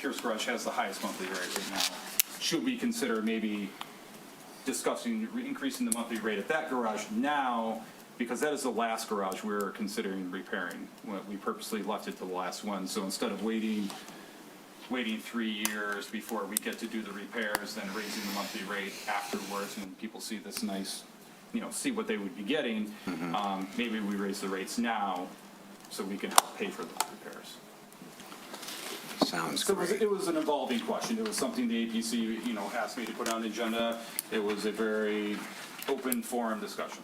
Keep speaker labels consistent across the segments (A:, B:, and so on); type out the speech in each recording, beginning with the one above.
A: Pierce Garage has the highest monthly rate right now. Should we consider maybe discussing increasing the monthly rate at that garage now, because that is the last garage we're considering repairing. We purposely left it to the last one, so instead of waiting 3 years before we get to do the repairs, then raising the monthly rate afterwards, and people see this nice, see what they would be getting, maybe we raise the rates now so we can help pay for those repairs.
B: Sounds
A: So
B: great.
A: it was an evolving question. It was something the APC, asked me to put on the agenda. It was a very open forum discussion.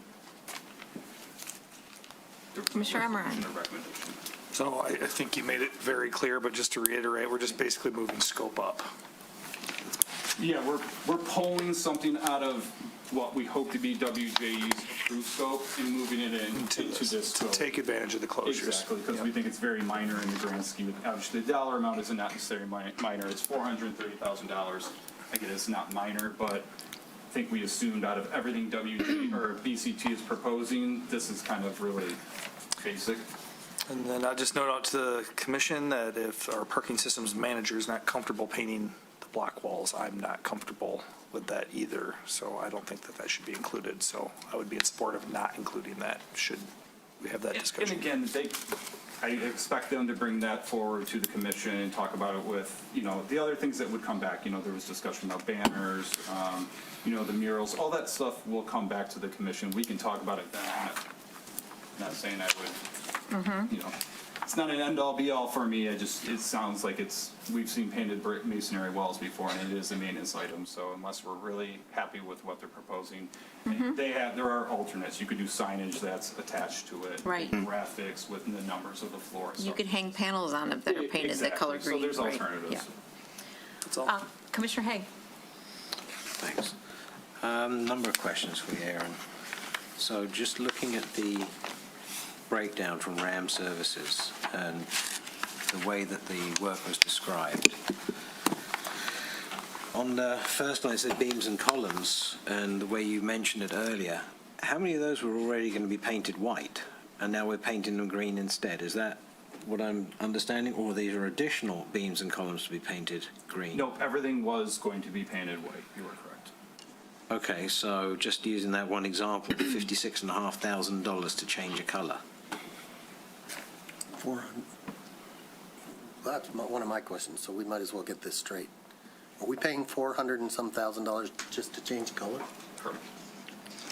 C: Commissioner Emmerich.
A: Recommendation.
D: So I think you made it very clear, but just to reiterate, we're just basically moving scope up.
A: Yeah, we're pulling something out of what we hope to be WJE's approved scope and moving it into this
D: To
A: scope.
D: take advantage of the closures.
A: Exactly, because we think it's very minor in the grand scheme. Obviously, the dollar amount isn't necessarily minor. It's $430,000. I get it's not minor, but I think we assumed out of everything WJ or BCT is proposing, this is kind of really basic.
D: And then I'll just note out to the commission that if our parking systems manager is not comfortable painting the block walls, I'm not comfortable with that either. So I don't think that that should be included. So I would be in support of not including that, should we have that discussion.
A: And again, I expect them to bring that forward to the commission and talk about it with, the other things that would come back. There was discussion about banners, the murals, all that stuff will come back to the commission. We can talk about it then. I'm not saying I would, it's not an end all be all for me. It sounds like we've seen painted brick masonry walls before, and it is a maintenance item. So unless we're really happy with what they're proposing, there are alternates. You could do signage that's attached to it,
C: Right.
A: graphics with the numbers of the floor.
C: You could hang panels on them that are painted that color
A: Exactly.
C: green.
A: So there's
C: right.
A: alternatives.
D: That's all.
C: Commissioner Haig.
B: Thanks. Number of questions for you, Aaron. So just looking at the breakdown from RAM services and the way that the work was described. On the first line, it said beams and columns, and the way you mentioned it earlier, how many of those were already going to be painted white, and now we're painting them green instead? Is that what I'm understanding, or these are additional beams and columns to be painted green?
A: Nope, everything was going to be painted white. You are correct.
B: Okay, so just using that one example, $56,500 to change a color.
E: That's one of my questions, so we might as well get this straight. Are we paying $400 and some thousand just to change color?
A: Correct.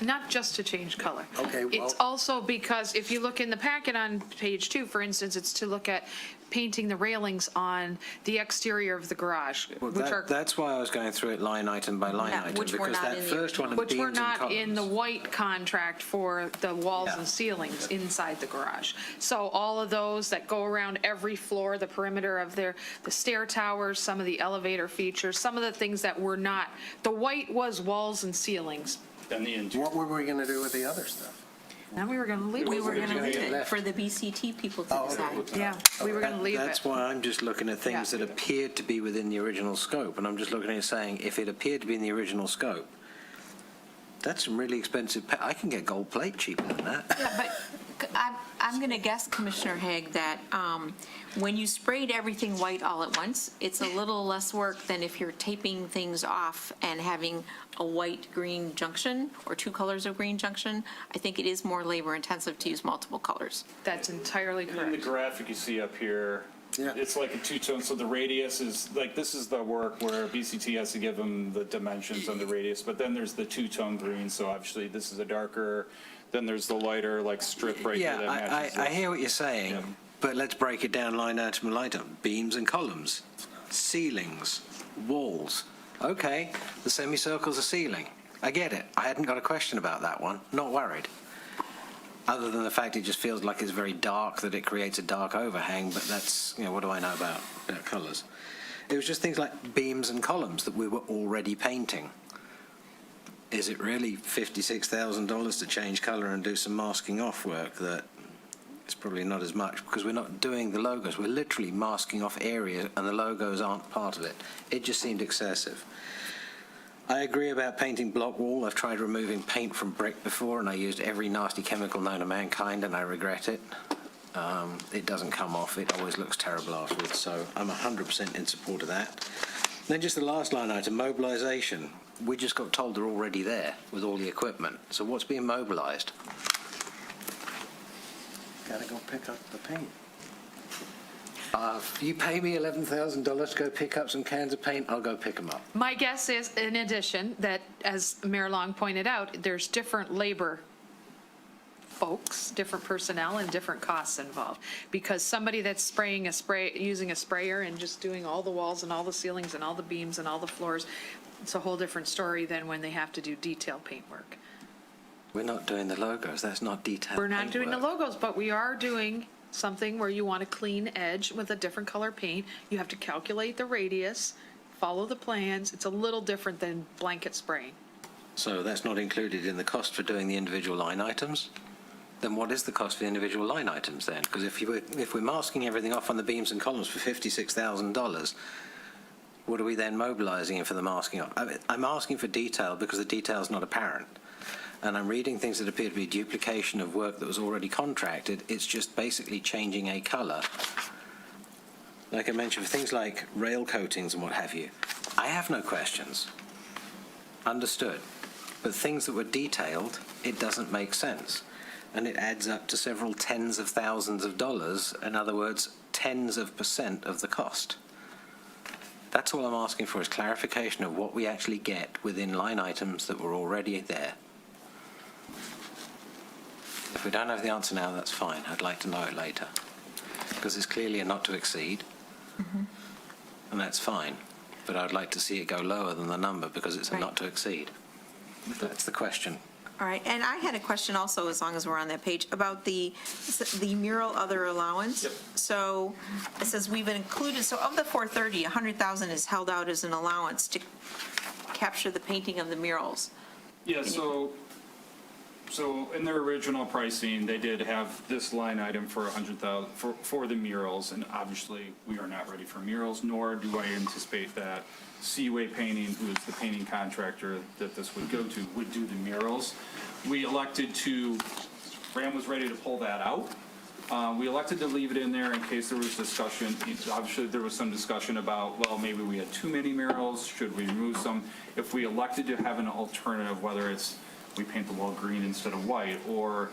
F: Not just to change color.
E: Okay, well-
F: It's also because if you look in the packet on page 2, for instance, it's to look at painting the railings on the exterior of the garage,
B: Well,
F: which are,
B: that's why I was going through it line item by line
C: Yeah,
B: item,
C: which were
B: because
C: not
B: that
C: in the
B: first one of
F: which were
B: beams and
F: not in the
B: columns.
F: white contract for the walls
B: Yeah.
F: and ceilings inside the garage. So all of those that go around every floor, the perimeter of the stair towers, some of the elevator features, some of the things that were not, the white was walls and ceilings.
A: Then the interior.
E: What were we going to do with the other stuff?
F: Now we were going to leave
C: We
F: it.
C: were going to leave it
B: left.
C: for the BCT people to
E: Oh, okay.
C: decide.
F: Yeah, we were going to leave it.
B: That's why I'm just looking at things
F: Yeah.
B: that appeared to be within the original scope, and I'm just looking at it saying, if it appeared to be in the original scope, that's some really expensive, I can get gold plate cheaper than that.
C: Yeah, but I'm going to guess, Commissioner Haig, that when you sprayed everything white all at once, it's a little less work than if you're taping things off and having a white-green junction or two colors of green junction. I think it is more labor-intensive to use multiple colors.
F: That's entirely
A: In the
F: correct.
A: graphic you see up here,
E: Yeah.
A: it's like a two-tone, so the radius is, this is the work where BCT has to give them the dimensions on the radius, but then there's the two-tone green, so obviously this is a darker, then there's the lighter, strip right here that
B: Yeah,
A: matches
B: I
A: this.
B: hear what you're saying,
A: Yeah.
B: but let's break it down line item by line item. Beams and columns, ceilings, walls. Okay, the semicircle's a ceiling. I get it. I hadn't got a question about that one. Not worried. Other than the fact it just feels like it's very dark, that it creates a dark overhang, but that's, what do I know about colours? It was just things like beams and columns that we were already painting. Is it really $56,000 to change colour and do some masking off work that it's probably not as much, because we're not doing the logos. We're literally masking off areas and the logos aren't part of it. It just seemed excessive. I agree about painting block wall. I've tried removing paint from brick before and I used every nasty chemical known to mankind and I regret it. It doesn't come off. It always looks terrible afterwards. So I'm 100% in support of that. Then just the last line item, mobilisation. We just got told they're already there with all the equipment. So what's being mobilised?
E: Gotta go pick up the paint.
B: You pay me $11,000 to go pick up some cans of paint, I'll go pick them up.
F: My guess is, in addition, that, as Mayor Long pointed out, there's different labor folks, different personnel, and different costs involved. Because somebody that's using a sprayer and just doing all the walls and all the ceilings and all the beams and all the floors, it's a whole different story than when they have to do detail paint work.
B: We're not doing the logos, that's not detailed
F: We're not doing the
B: paintwork.
F: logos, but we are doing something where you want a clean edge with a different color paint. You have to calculate the radius, follow the plans. It's a little different than blanket spraying.
B: So that's not included in the cost for doing the individual line items? Then what is the cost for the individual line items then? Because if we're masking everything off on the beams and columns for $56,000, what are we then mobilising for the masking off? I'm asking for detail because the detail's not apparent. And I'm reading things that appear to be duplication of work that was already contracted. It's just basically changing a colour. Like I mentioned, for things like rail coatings and what have you, I have no questions. Understood. But things that were detailed, it doesn't make sense. And it adds up to several tens of thousands of dollars. In other words, tens of % of the cost. That's all I'm asking for is clarification of what we actually get within line items that were already there. If we don't have the answer now, that's fine. I'd like to know it later. Because it's clearly a not to exceed. And that's fine. But I'd like to see it go lower than the number because it's a
C: Right.
B: not to exceed. That's the question.
C: All right, and I had a question also, as long as we're on that page, about the mural other allowance.
A: Yep.
C: So it says we've included, so of the 430, 100,000 is held out as an allowance to capture the painting of the murals.
A: Yeah, so in their original pricing, they did have this line item for 100,000 for the murals, and obviously, we are not ready for murals, nor do I anticipate that Seaway Painting, who is the painting contractor that this would go to, would do the murals. We elected to, Ram was ready to pull that out. We elected to leave it in there in case there was discussion. Obviously, there was some discussion about, well, maybe we had too many murals, should we remove some? If we elected to have an alternative, whether it's we paint the wall green instead of white, or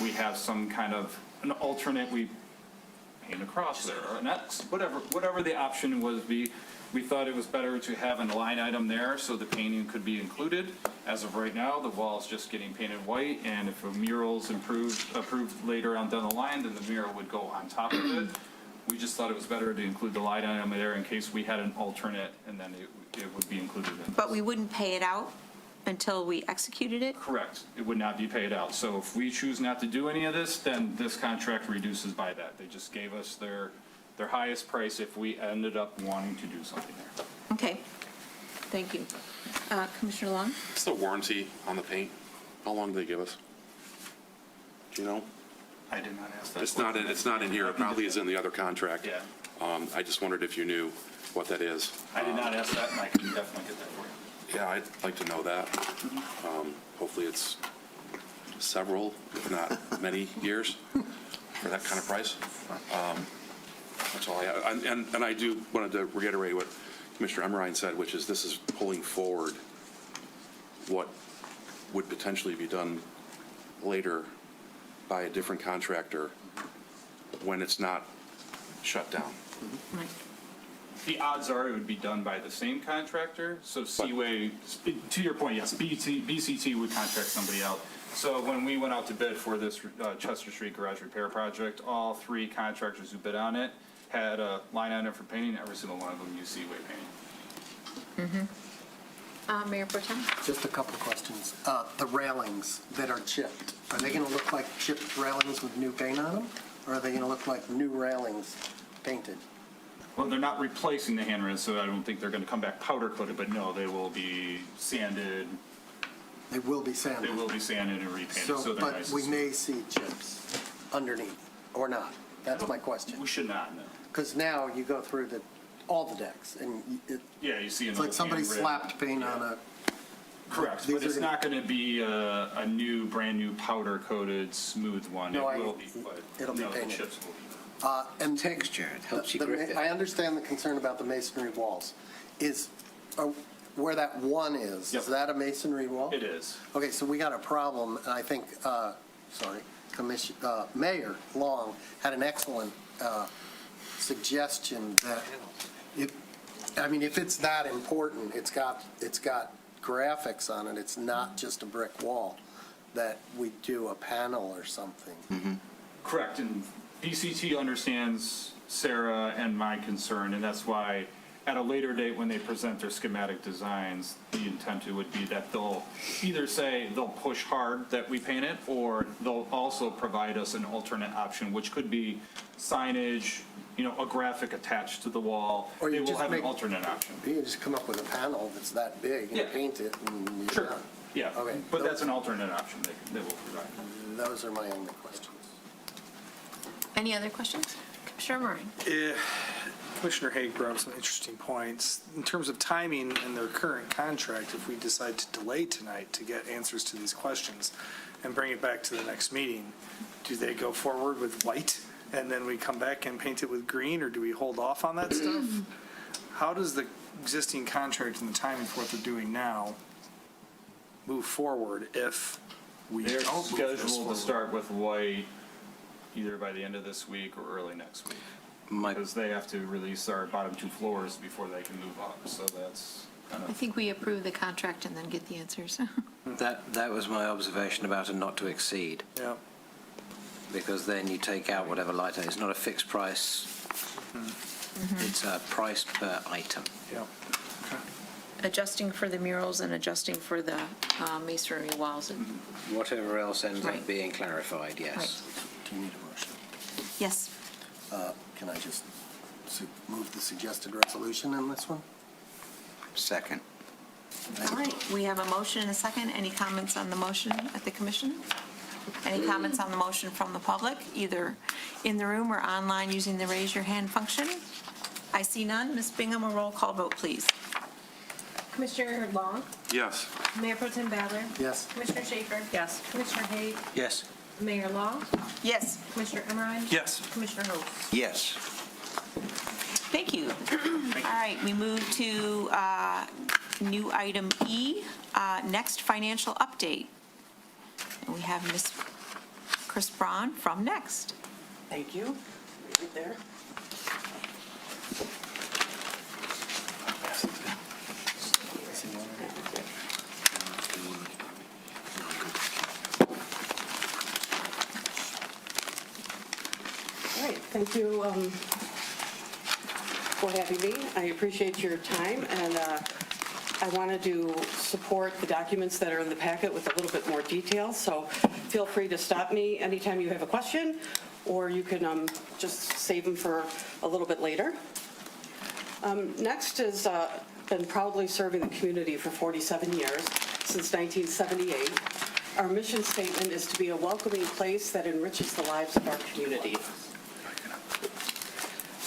A: we have some kind of an alternate, we paint across there, or that's whatever the option was we thought it was better to have a line item there so the painting could be included. As of right now, the wall is just getting painted white, and if a mural's approved later on down the line, then the mural would go on top of it. We just thought it was better to include the line item there in case we had an alternate, and then it would be included in.
C: But we wouldn't pay it out until we executed it?
A: Correct. It would not be paid out. So if we choose not to do any of this, then this contract reduces by that. They just gave us their highest price if we ended up wanting to do something there.
C: Okay, thank you. Commissioner Long?
G: What's the warranty on the paint? How long do they give us? Do you know?
A: I did not ask that.
G: It's not in here. It probably is in the other contract.
A: Yeah.
G: I just wondered if you knew what that is.
A: I did not ask that, and I can definitely get that for you.
G: Yeah, I'd like to know that. Hopefully it's several, if not many years for that kind of price. That's all I have. And I do wanted to reiterate what Commissioner Emmerine said, which is this is pulling forward what would potentially be done later by a different contractor when it's not shut down.
C: Right.
A: The odds are it would be done by the same contractor. So Seaway, to your point, yes, BCT would contract somebody out. So when we went out to bid for this Chester Street garage repair project, all 3 contractors who bid on it had a line item for painting. Every single one of them used Seaway painting.
C: Mayor Pro Tem?
E: Just a couple of questions. The railings that are chipped, are they going to look like chipped railings with new paint on them? Or are they going to look like new railings painted?
A: Well, they're not replacing the handrails, so I don't think they're going to come back powder coated, but no, they will be sanded.
E: They will be sanded.
A: They will be sanded and repainted, so they're
E: But
A: nice.
E: we may see chips underneath, or not. That's my question.
A: We should not, no.
E: Because now you go through all the decks, and
A: Yeah, you see an
E: it's like
A: old
E: somebody
A: handrail.
E: slapped paint on a
A: Correct,
E: These
A: but it's
E: are gonna-
A: not going to be a new, brand-new powder-coated, smooth one. It
E: No,
A: will be, but
E: it'll be
A: no, the
E: painted.
A: chips will be.
E: And
B: Texture, it helps you grip it.
E: I understand the concern about the masonry walls. Where that one is
A: Yep.
E: that a masonry wall?
A: It is.
E: Okay, so we got a problem, and I think, Mayor Long had an excellent suggestion that if it's that important, it's got graphics on it, it's not just a brick wall, that we do a panel or something.
A: Correct, and BCT understands Sarah and my concern, and that's why at a later date, when they present their schematic designs, the intent would be that they'll either say they'll push hard that we paint it, or they'll also provide us an alternate option, which could be signage, a graphic attached to the wall.
E: Or you
A: They will
E: just
A: have an
E: make-
A: alternate option.
E: You can just come up with a panel that's that big
A: Yeah.
E: and paint it, and you're
A: Sure,
E: done.
A: yeah,
E: Okay.
A: but that's an alternate option they will provide.
E: Those are my only questions.
C: Any other questions? Commissioner Murray?
D: Commissioner Haig brought up some interesting points. In terms of timing and their current contract, if we decide to delay tonight to get answers to these questions and bring it back to the next meeting, do they go forward with white and then we come back and paint it with green, or do we hold off on that stuff? How does the existing contract and the timing for what they're doing now move forward if we
A: They're
D: don't move this
A: scheduled to
D: forward?
A: start with white either by the end of this week or early next week. Because they have to release our bottom two floors before they can move up, so that's kind
C: I
A: of,
C: think we approve the contract and then get the answers.
B: That was my observation about a not to exceed,
D: Yeah.
B: because then you take out whatever light. It's not a fixed price. It's a price per item.
D: Yeah.
C: Adjusting for the murals and adjusting for the masonry walls.
B: Whatever else ends
C: Right.
B: up being clarified, yes.
C: Right.
E: Do you need a motion?
C: Yes.
E: Can I just move the suggested resolution in this one?
B: Second.
C: All right, we have a motion and a second. Any comments on the motion at the commission? Any comments on the motion from the public, either in the room or online using the raise your hand function? I see none. Ms. Bingham, a roll call vote, please.
H: Commissioner Long,
G: Yes.
H: Mayor Pro Tem Ballard,
E: Yes.
H: Commissioner Schaefer.
C: Yes.
H: Commissioner Haig,
B: Yes.
H: Mayor Long,
C: Yes,
H: Commissioner Emmerine.
D: Yes.
H: Commissioner Host.
B: Yes.
C: thank you. All right, we move to new item E, next financial update. And we have Ms. Chris Braun from Next.
I: Thank you. Right there. All right, thank you for having me. I appreciate your time, and I wanted to support the documents that are in the packet with a little bit more detail, so feel free to stop me anytime you have a question, or you can just save them for a little bit later. Next has been proudly serving the community for 47 years, since 1978. Our mission statement is to be a welcoming place that enriches the lives of our community.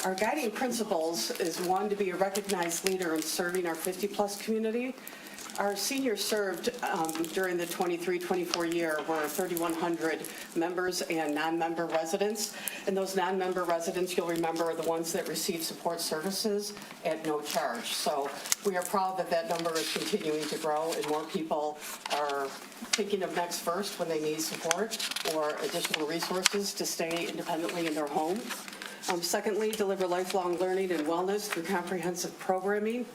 I: Our guiding principles is, one, to be a recognized leader in serving our 50-plus community. Our seniors served during the 23-24 year were 3,100 members and non-member residents. And those non-member residents, you'll remember, are the ones that receive support services at no charge. So we are proud that that number is continuing to grow, and more people are thinking of Next First when they need support or additional resources to stay independently in their home. Secondly, deliver lifelong learning and wellness through comprehensive programming.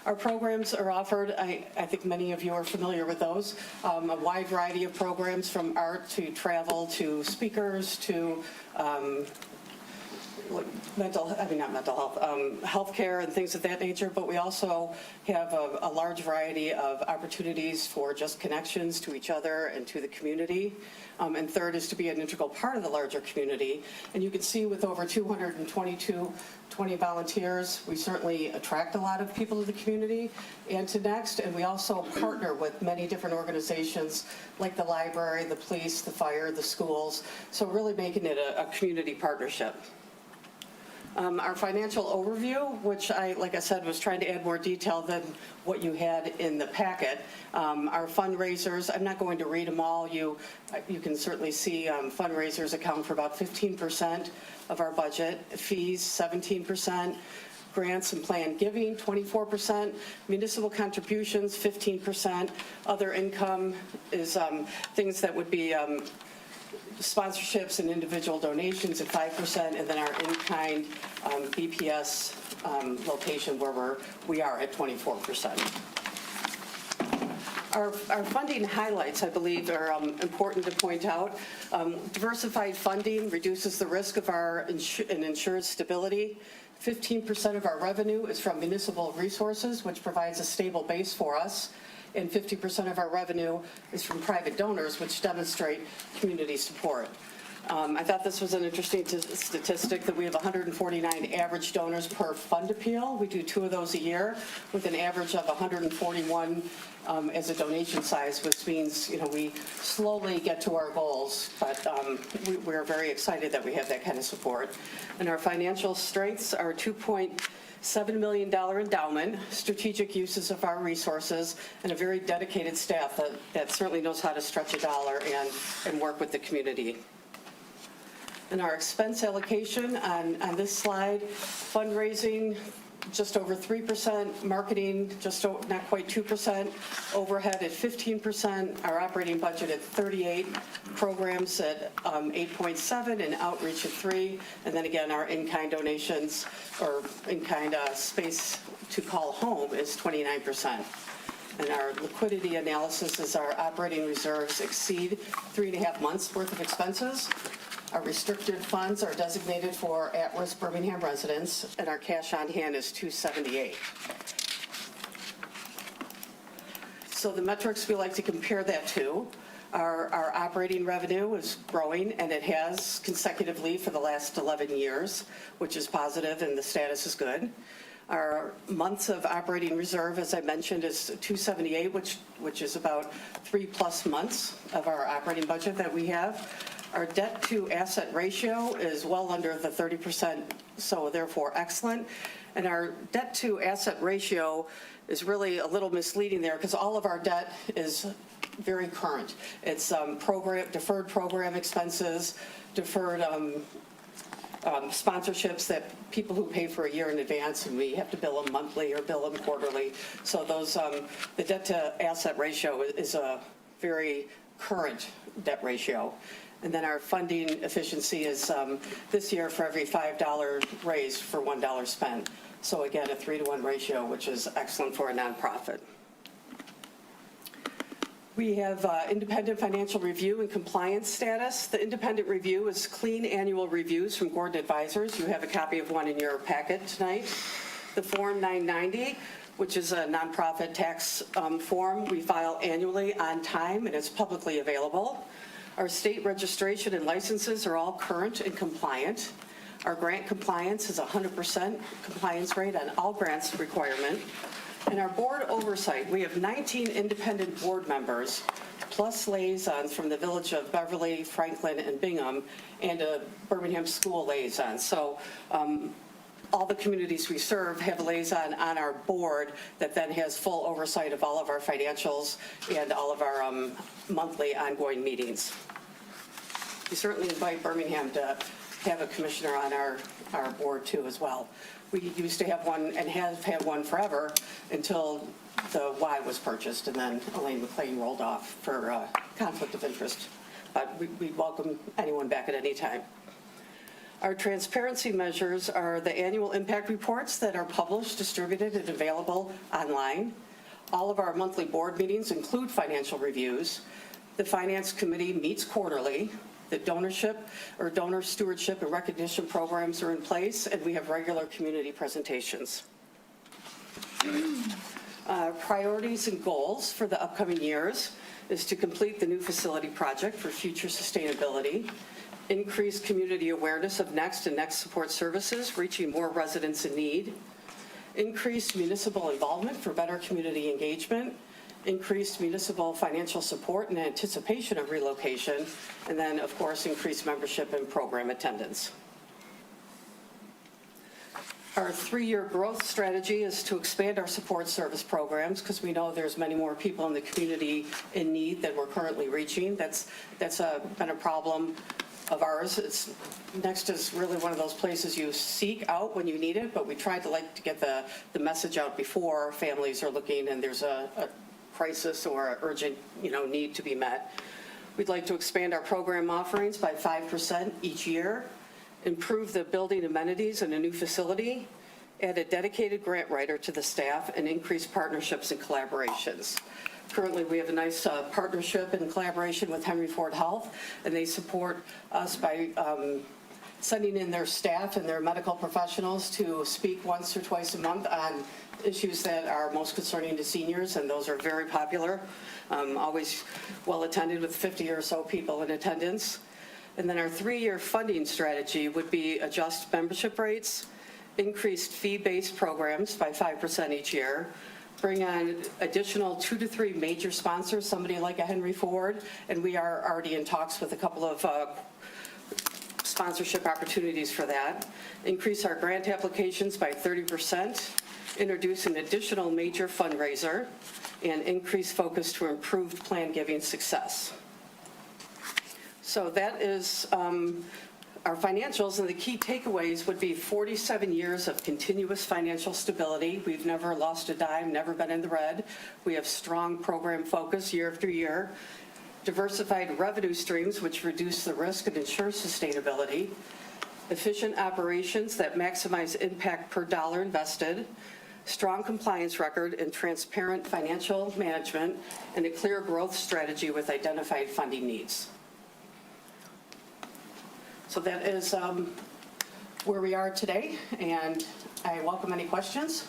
I: Our programs are offered, I think many of you are familiar with those, a wide variety of programs, from art to travel to speakers to healthcare and things of that nature, but we also have a large variety of opportunities for just connections to each other and to the community. And third is to be an integral part of the larger community. And you can see with over 220 volunteers, we certainly attract a lot of people to the community and to Next. And we also partner with many different organizations like the library, the police, the fire, the schools. So really making it a community partnership. Our financial overview, which like I said, was trying to add more detail than what you had in the packet. Our fundraisers, I'm not going to read them all. You can certainly see fundraisers account for about 15% of our budget, fees 17%, grants and planned giving 24%, municipal contributions 15%, other income is things that would be sponsorships and individual donations at 5%, and then our in-kind BPS location where we are at 24%. Our funding highlights, I believe, are important to point out. Diversified funding reduces the risk of our and ensures stability. 15% of our revenue is from municipal resources, which provides a stable base for us. And 50% of our revenue is from private donors, which demonstrate community support. I thought this was an interesting statistic that we have 149 average donors per fund appeal. We do 2 of those a year with an average of 141 as a donation size, which means, we slowly get to our goals, but we're very excited that we have that kind of support. And our financial strengths are $2.7 million endowment, strategic uses of our resources, and a very dedicated staff that certainly knows how to stretch a dollar and work with the community. And our expense allocation on this slide, fundraising, just over 3%, marketing, not quite 2%, overhead at 15%, our operating budget at 38%, programs at 8.7%, and outreach at 3%, and then again, our in-kind donations or in-kind space to call home is 29%. And our liquidity analysis is our operating reserves exceed 3.5 months worth of expenses. Our restricted funds are designated for at-risk Birmingham residents, and our cash on hand is $278. So the metrics we like to compare that to, our operating revenue is growing, and it has consecutively for the last 11 years, which is positive, and the status is good. Our months of operating reserve, as I mentioned, is 278, which is about 3+ months of our operating budget that we have. Our debt to asset ratio is well under the 30%, so therefore excellent. And our debt to asset ratio is really a little misleading there because all of our debt is very current. It's deferred program expenses, deferred sponsorships that people who pay for a year in advance, and we have to bill them monthly or bill them quarterly. So those the debt to asset ratio is a very current debt ratio. And then our funding efficiency is this year for every $5 raised for $1 spent. So again, a 3-to-1 ratio, which is excellent for a nonprofit. We have independent financial review and compliance status. The independent review is clean annual reviews from Gordon Advisors. You have a copy of one in your packet tonight. The Form 990, which is a nonprofit tax form, we file annually on time, and it's publicly available. Our state registration and licenses are all current and compliant. Our grant compliance is 100% compliance rate on all grants requirement. And our board oversight, we have 19 independent board members, plus liaisons from the village of Beverly, Franklin, and Bingham, and a Birmingham school liaison. So all the communities we serve have a liaison on our board that then has full oversight of all of our financials and all of our monthly ongoing meetings. We certainly invite Birmingham to have a commissioner on our board too as well. We used to have one and have had one forever until the Y was purchased, and then Elaine McLean rolled off for conflict of interest. But we'd welcome anyone back at any time. Our transparency measures are the annual impact reports that are published, distributed, and available online. All of our monthly board meetings include financial reviews. The Finance Committee meets quarterly. The donorship or donor stewardship and recognition programs are in place, and we have regular community presentations. Priorities and goals for the upcoming years is to complete the new facility project for future sustainability, increase community awareness of Next and Next support services, reaching more residents in need, increase municipal involvement for better community engagement, increased municipal financial support in anticipation of relocation, and then, of course, increased membership and program attendance. Our 3-year growth strategy is to expand our support service programs because we know there's many more people in the community in need than we're currently reaching. That's been a problem of ours. Next is really one of those places you seek out when you need it, but we tried to get the message out before families are looking and there's a crisis or an urgent, need to be met. We'd like to expand our program offerings by 5% each year, improve the building amenities in a new facility, add a dedicated grant writer to the staff, and increase partnerships and collaborations. Currently, we have a nice partnership and collaboration with Henry Ford Health, and they support us by sending in their staff and their medical professionals to speak once or twice a month on issues that are most concerning to seniors, and those are very popular, always well attended with 50 or so people in attendance. And then our 3-year funding strategy would be adjust membership rates, increased fee-based programs by 5% each year, bring on additional 2 to 3 major sponsors, somebody like a Henry Ford, and we are already in talks with a couple of sponsorship opportunities for that, increase our grant applications by 30%, introduce an additional major fundraiser, and increase focus to improved plan giving success. So that is our financials, and the key takeaways would be 47 years of continuous financial stability. We've never lost a dime, never been in the red. We have strong program focus year after year, diversified revenue streams which reduce the risk and ensure sustainability, efficient operations that maximize impact per dollar invested, strong compliance record and transparent financial management, and a clear growth strategy with identified funding needs. So that is where we are today, and I welcome any questions.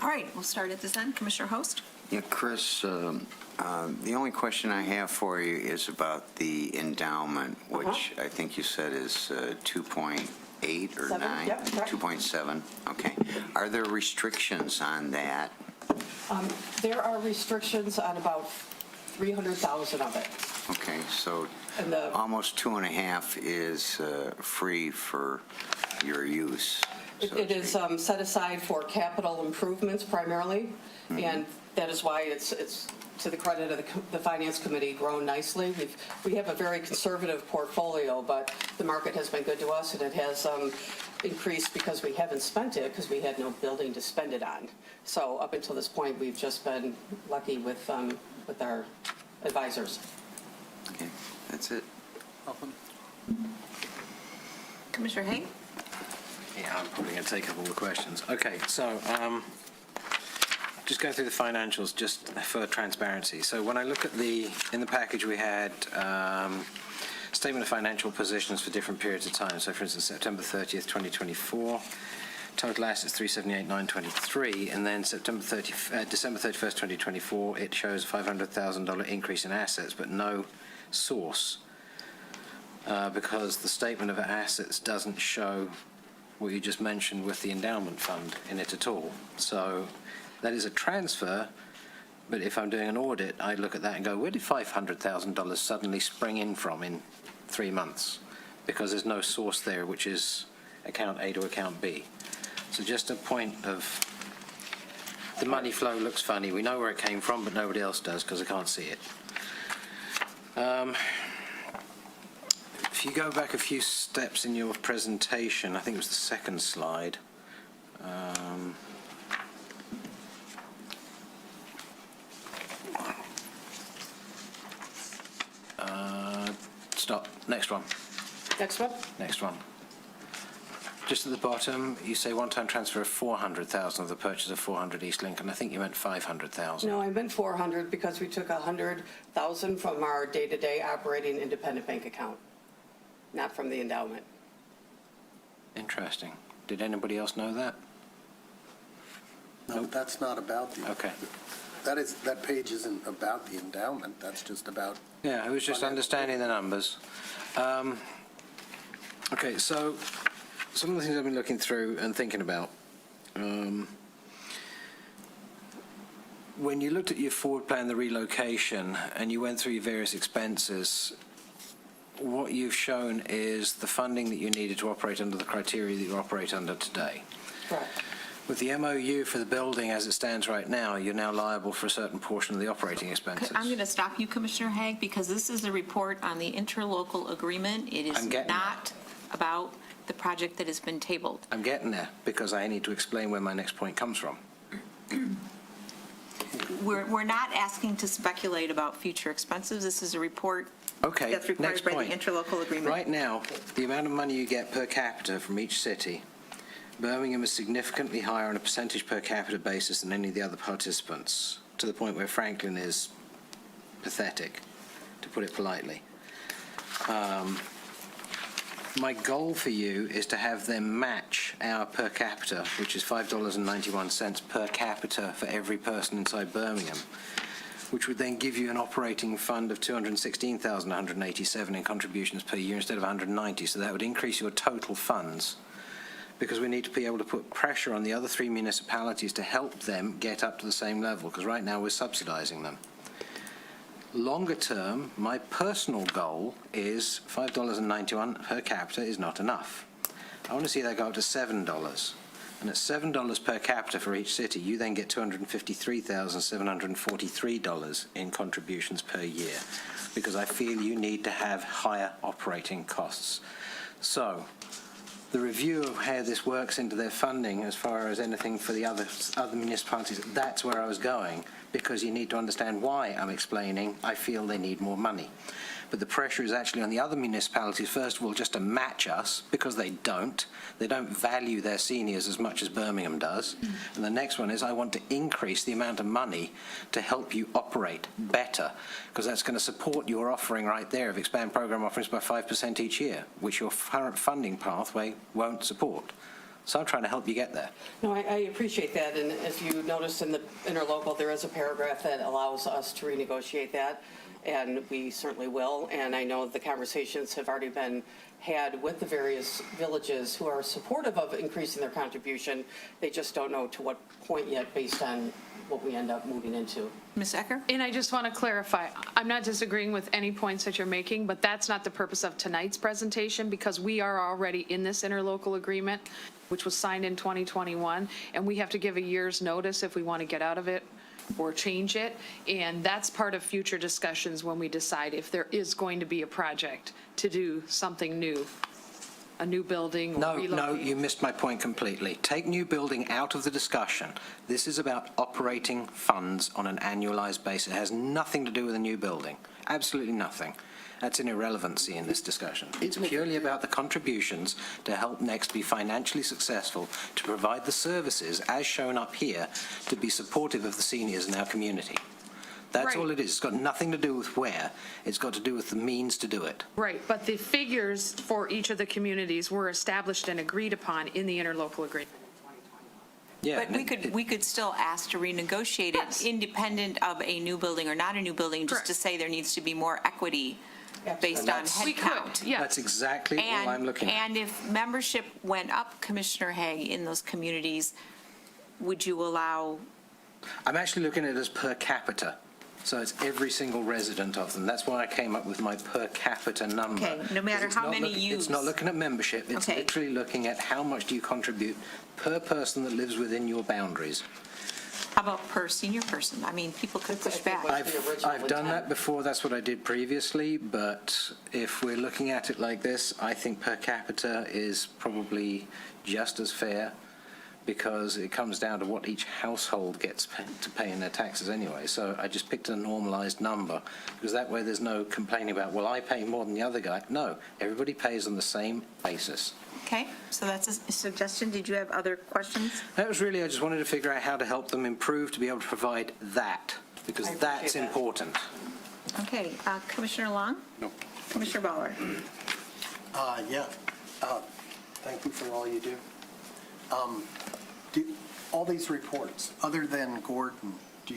C: All right, we'll start at this end. Commissioner Host?
J: Yeah, Chris, the only question I have for you is about the endowment, which I think you said is 2.8 or 9?
I: Yep, correct.
J: 2.7, okay. Are there restrictions on that?
I: There are restrictions on about 300,000 of it.
J: Okay, so
I: And
J: almost 2.5 is free for your use.
I: It is set aside for capital improvements primarily, and that is why it's to the credit of the Finance Committee, grown nicely. We have a very conservative portfolio, but the market has been good to us, and it has increased because we haven't spent it because we had no building to spend it on. So up until this point, we've just been lucky with our advisors.
J: Okay, that's it.
C: Commissioner Haig?
B: Yeah, I'm probably going to take up all the questions. Okay, so just going through the financials just for transparency. So when I look at in the package we had statement of financial positions for different periods of time. So for instance, September 30th, 2024, total assets 378,923, and then December 31st, 2024, it shows a $500,000 increase in assets, but no source because the statement of assets doesn't show what you just mentioned with the endowment fund in it at all. So that is a transfer, but if I'm doing an audit, I look at that and go, where did $500,000 suddenly spring in from in 3 months? Because there's no source there, which is account A to account B. So just a point of the money flow looks funny. We know where it came from, but nobody else does because I can't see it. If you go back a few steps in your presentation, I think it was the second slide. Stop. Next one.
I: Next one.
B: Next one. Just at the bottom, you say one-time transfer of 400,000 of the purchase of 400 East Lincoln. I think you meant 500,000.
I: No, I meant 400 because we took 100,000 from our day-to-day operating independent bank account, not from the endowment.
B: Interesting. Did anybody else know that?
E: No, that's not about the.
B: Okay.
E: That page isn't about the endowment. That's just about.
B: Yeah, I was just understanding the numbers. Okay, so some of the things I've been looking through and thinking about. When you looked at your forward plan, the relocation, and you went through your various expenses, what you've shown is the funding that you needed to operate under the criteria that you operate under today.
I: Right.
B: With the MOU for the building as it stands right now, you're now liable for a certain portion of the operating expenses.
C: I'm going to stop you, Commissioner Haig, because this is a report on the interlocal agreement. It is
B: I'm getting
C: not about the project that has been tabled.
B: I'm getting there because I need to explain where my next point comes from.
C: We're not asking to speculate about future expenses. This is a report
B: Okay,
C: that's required
B: next
C: by
B: point.
C: the interlocal agreement.
B: Right now, the amount of money you get per capita from each city, Birmingham is significantly higher on a percentage per capita basis than any of the other participants, to the point where Franklin is pathetic, to put it politely. My goal for you is to have them match our per capita, which is $5.91 per capita for every person inside Birmingham, which would then give you an operating fund of $216,187 in contributions per year instead of 190. So that would increase your total funds, because we need to be able to put pressure on the other three municipalities to help them get up to the same level, because right now we're subsidizing them. Longer term, my personal goal is $5.91 per capita is not enough. I want to see that go up to $7. And at $7 per capita for each city, you then get $253,743 in contributions per year, because I feel you need to have higher operating costs. So the review of how this works into their funding as far as anything for the other municipalities, that's where I was going, because you need to understand why I'm explaining I feel they need more money. But the pressure is actually on the other municipalities, first of all, just to match us, because they don't. They don't value their seniors as much as Birmingham does. And the next one is I want to increase the amount of money to help you operate better, because that's going to support your offering right there of expand program offerings by 5% each year, which your current funding pathway won't support. So I'm trying to help you get there.
I: No, I appreciate that, and as you noticed in the interlocal, there is a paragraph that allows us to renegotiate that, and we certainly will. And I know the conversations have already been had with the various villages who are supportive of increasing their contribution. They just don't know to what point yet based on what we end up moving into.
C: Ms. Ecker?
F: And I just want to clarify, I'm not disagreeing with any points that you're making, but that's not the purpose of tonight's presentation, because we are already in this interlocal agreement, which was signed in 2021, and we have to give a year's notice if we want to get out of it or change it, and that's part of future discussions when we decide if there is going to be a project to do something new, a new building or
B: No,
F: relocate.
B: you missed my point completely. Take new building out of the discussion. This is about operating funds on an annualized basis. It has nothing to do with a new building. Absolutely nothing. That's an irrelevancy in this discussion. It's purely about the contributions to help Next be financially successful, to provide the services, as shown up here, to be supportive of the seniors in our community. That's
F: Right.
B: all it is. It's got nothing to do with where. It's got to do with the means to do it.
F: Right, but the figures for each of the communities were established and agreed upon in the interlocal agreement.
B: Yeah,
C: But we could still ask to renegotiate
F: Yes.
C: it independent of a new building or not a new building, just to
F: Correct.
C: say there needs to be more equity based on
B: That's-
F: We
C: head
F: could,
C: count.
F: yes.
B: That's exactly all I'm looking at.
C: And if membership went up, Commissioner Haig, in those communities, would you allow,
B: I'm actually looking at it as per capita. So it's every single resident of them. That's why I came up with my per capita number.
C: Okay, no matter
B: Because it's
C: how
B: not
C: many
B: It's not
C: use.
B: looking at membership. It's
C: Okay.
B: literally looking at how much do you contribute per person that lives within your boundaries.
C: how about per senior person? I mean, people could push back.
I: That's the original
B: I've done that
I: intent.
B: before. That's what I did previously. But if we're looking at it like this, I think per capita is probably just as fair, because it comes down to what each household gets to pay in their taxes anyway. So I just picked a normalized number, because that way there's no complaining about, well, I pay more than the other guy. No, everybody pays on the same basis.
C: Okay, so that's a suggestion. Did you have other questions?
B: That was really, I just wanted to figure out how to help them improve to be able to provide that, because
I: I appreciate
B: that's
I: that.
B: important.
C: Okay, Commissioner Long?
G: No.
C: Commissioner Bauer?
E: Yeah. Thank you for all you do. All these reports, other than Gordon, do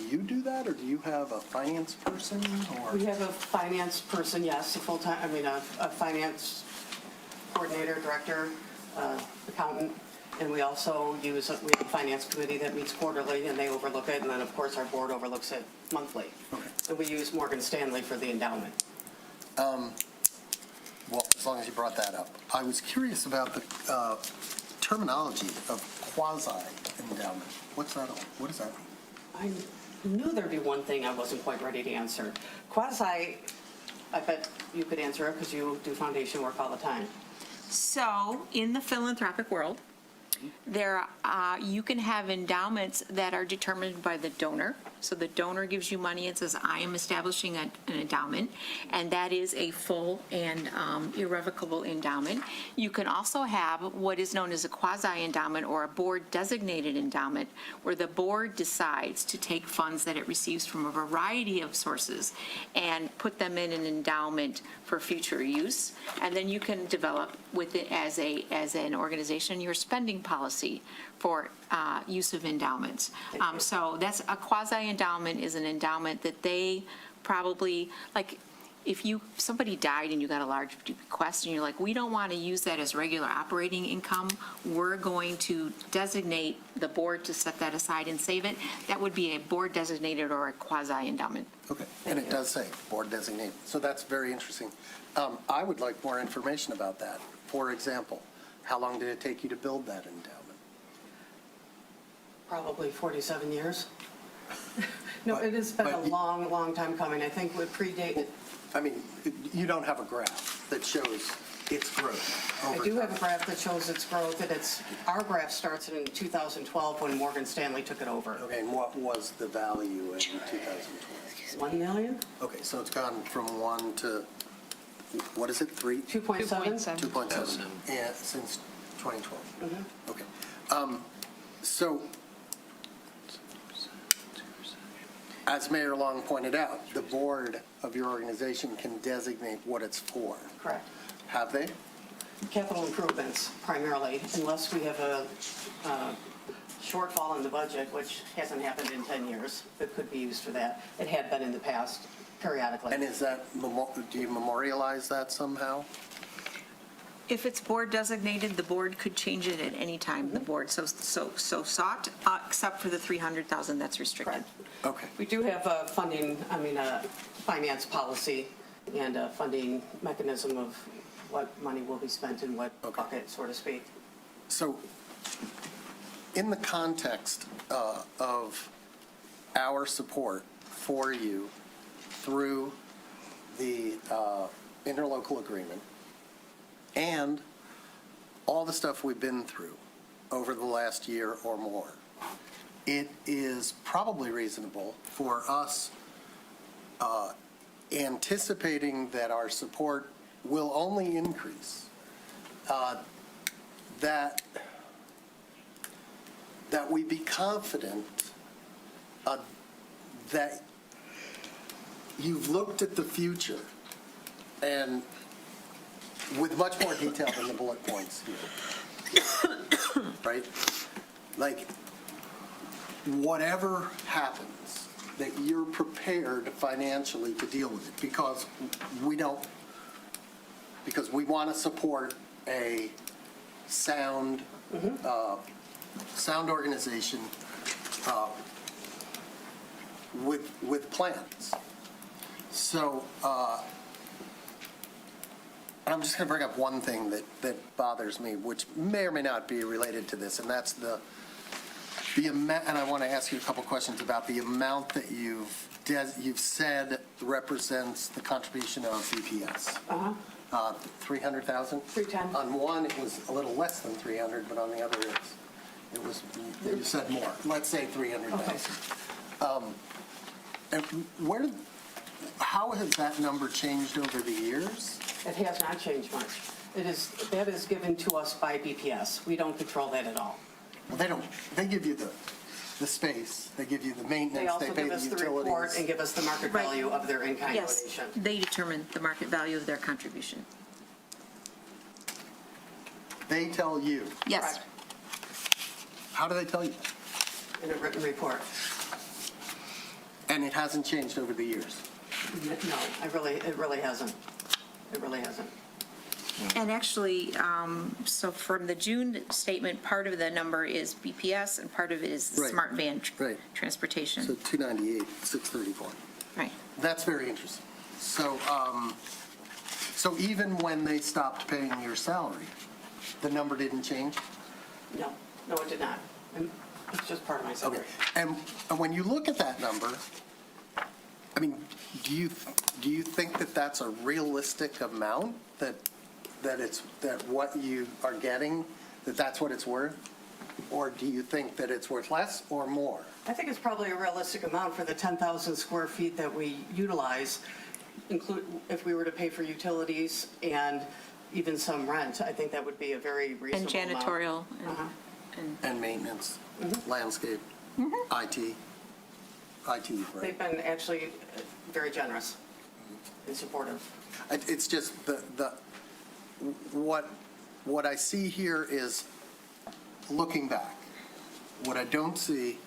E: you do that, or do you have a finance person, or?
I: We have a finance person, yes, a full-time, a finance coordinator, director, accountant, and we also we have a finance committee that meets quarterly, and they overlook it, and then, of course, our board overlooks it monthly.
E: Okay.
I: And we use Morgan Stanley for the endowment.
E: Well, as long as you brought that up. I was curious about the terminology of quasi-endowment. What's that? What does that mean?
I: I knew there'd be one thing I wasn't quite ready to answer. Quasi, I bet you could answer it because you do foundation work all the time.
C: So, in the philanthropic world, you can have endowments that are determined by the donor. So the donor gives you money and says, I am establishing an endowment, and that is a full and irrevocable endowment. You can also have what is known as a quasi-endowment or a board-designated endowment, where the board decides to take funds that it receives from a variety of sources and put them in an endowment for future use. And then you can develop with it as an organization your spending policy for use of endowments. So that's a quasi-endowment is an endowment that they probably, like, if somebody died and you got a large bequest and you're like, we don't want to use that as regular operating income, we're going to designate the board to set that aside and save it, that would be a board designated or a quasi-endowment.
E: Okay, and it does say board designated, so that's very interesting. I would like more information about that. For example, how long did it take you to build that endowment?
I: Probably 47 years. No, it has been a
E: But-
I: long, long time coming. I think it predated.
E: I mean, you don't have a graph that shows its growth
I: I
E: over
I: do have a
E: time.
I: graph that shows its growth, and our graph starts in 2012 when Morgan Stanley took it over.
E: Okay, and what was the value in 2012?
I: 1 million?
E: Okay, so it's gone from 1 to, what is it, 3?
I: 2.7?
E: 2.7, and since 2012.
I: Mm-hmm.
E: Okay. So, as Mayor Long pointed out, the board of your organization can designate what it's for.
I: Correct.
E: Have they?
I: Capital improvements primarily, unless we have a shortfall in the budget, which hasn't happened in 10 years, that could be used for that. It had been in the past periodically.
E: And is that, do you memorialize that somehow?
C: If it's board designated, the board could change it at any time, the board so sought, except for the 300,000 that's restricted.
I: Correct.
E: Okay.
I: We do have a finance policy and a funding mechanism of what money will be spent in what bucket, so to speak.
E: So, in the context of our support for you through the interlocal agreement and all the stuff we've been through over the last year or more, it is probably reasonable for us anticipating that our support will only increase, that we be confident that you've looked at the future and with much more detail than the bullet points here. Right? Like, whatever happens, that you're prepared financially to deal with it, because we want to support a sound, sound organization with plans. So, and I'm just going to bring up one thing that bothers me, which may or may not be related to this, and that's the amount, and I want to ask you a couple questions about the amount that you've said represents the contribution of BPS. 300,000?
I: 310.
E: On one, it was a little less than 300, but on the other, it was, you said more. Let's say 300,000. And how has that number changed over the years?
I: It has not changed much. That is given to us by BPS. We don't control that at all.
E: Well, they give you the space, they give you the maintenance,
I: They also
E: pay
I: give
E: the
I: us the
E: utilities.
I: report and give us the market
C: Right.
I: value of their in-kind
C: Yes,
I: donation.
C: they determine the market value of their contribution.
E: They tell you.
C: Yes.
I: Correct.
E: How do they tell you?
I: In a written report.
E: And it hasn't changed over the years.
I: No, it really hasn't. It really hasn't.
C: And actually, so from the June statement, part of the number is BPS and part of it is the
E: Right.
C: smart van
E: Right.
C: transportation.
E: So 298, 634.
C: Right.
E: That's very interesting. So, So even when they stopped paying your salary, the number didn't change?
I: No, it did not. And it's just part of my salary.
E: Okay. And when you look at that number, I mean, do you think that that's a realistic amount, that what you are getting, that's what it's worth? Or do you think that it's worth less or more?
I: I think it's probably a realistic amount for the 10,000 square feet that we utilize, include, if we were to pay for utilities and even some rent, I think that would be a very
C: And
I: reasonable amount.
C: janitorial.
E: And maintenance, landscape, IT, right?
I: They've been actually very generous and supportive.
E: It's just what I see here is, looking back, what I don't see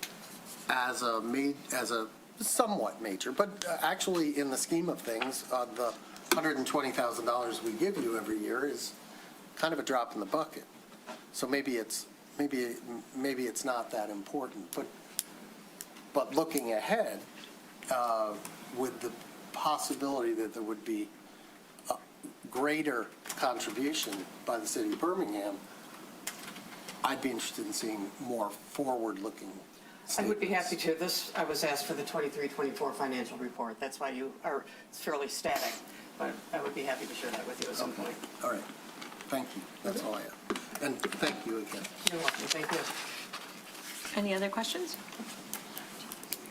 E: as a somewhat major, but actually in the scheme of things, the $120,000 we give you every year is kind of a drop in the bucket. So maybe it's not that important, but looking ahead, with the possibility that there would be a greater contribution by the city of Birmingham, I'd be interested in seeing more forward-looking
I: I would be happy
E: statements.
I: to. I was asked for the 23-24 financial report. That's why it's fairly static, but I would be happy to share that with you at some point.
E: All right. Thank you. That's all I have. And thank you again.
I: You're welcome. Thank you.
C: Any other questions?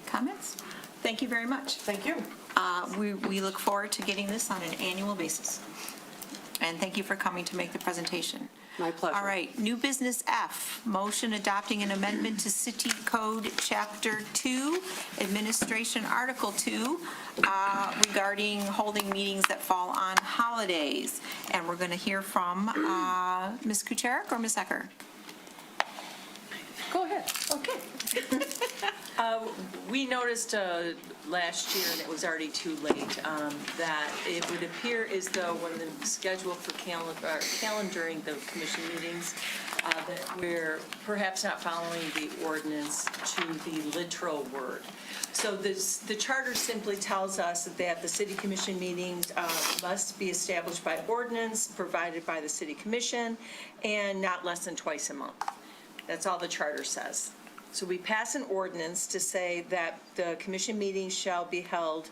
C: Comments? Thank you very much.
I: Thank you.
C: We look forward to getting this on an annual basis. And thank you for coming to make the presentation.
I: My pleasure.
C: All right, new business F, motion adopting an amendment to City Code Chapter 2, Administration Article 2, regarding holding meetings that fall on holidays. And we're going to hear from Ms. Kucharik or Ms. Ecker?
F: Go ahead.
C: Okay.
K: We noticed last year, and it was already too late, that it would appear as though when the schedule for calendaring the commission meetings, that we're perhaps not following the ordinance to the literal word. So the charter simply tells us that the city commission meetings must be established by ordinance provided by the city commission and not less than twice a month. That's all the charter says. So we pass an ordinance to say that the commission meetings shall be held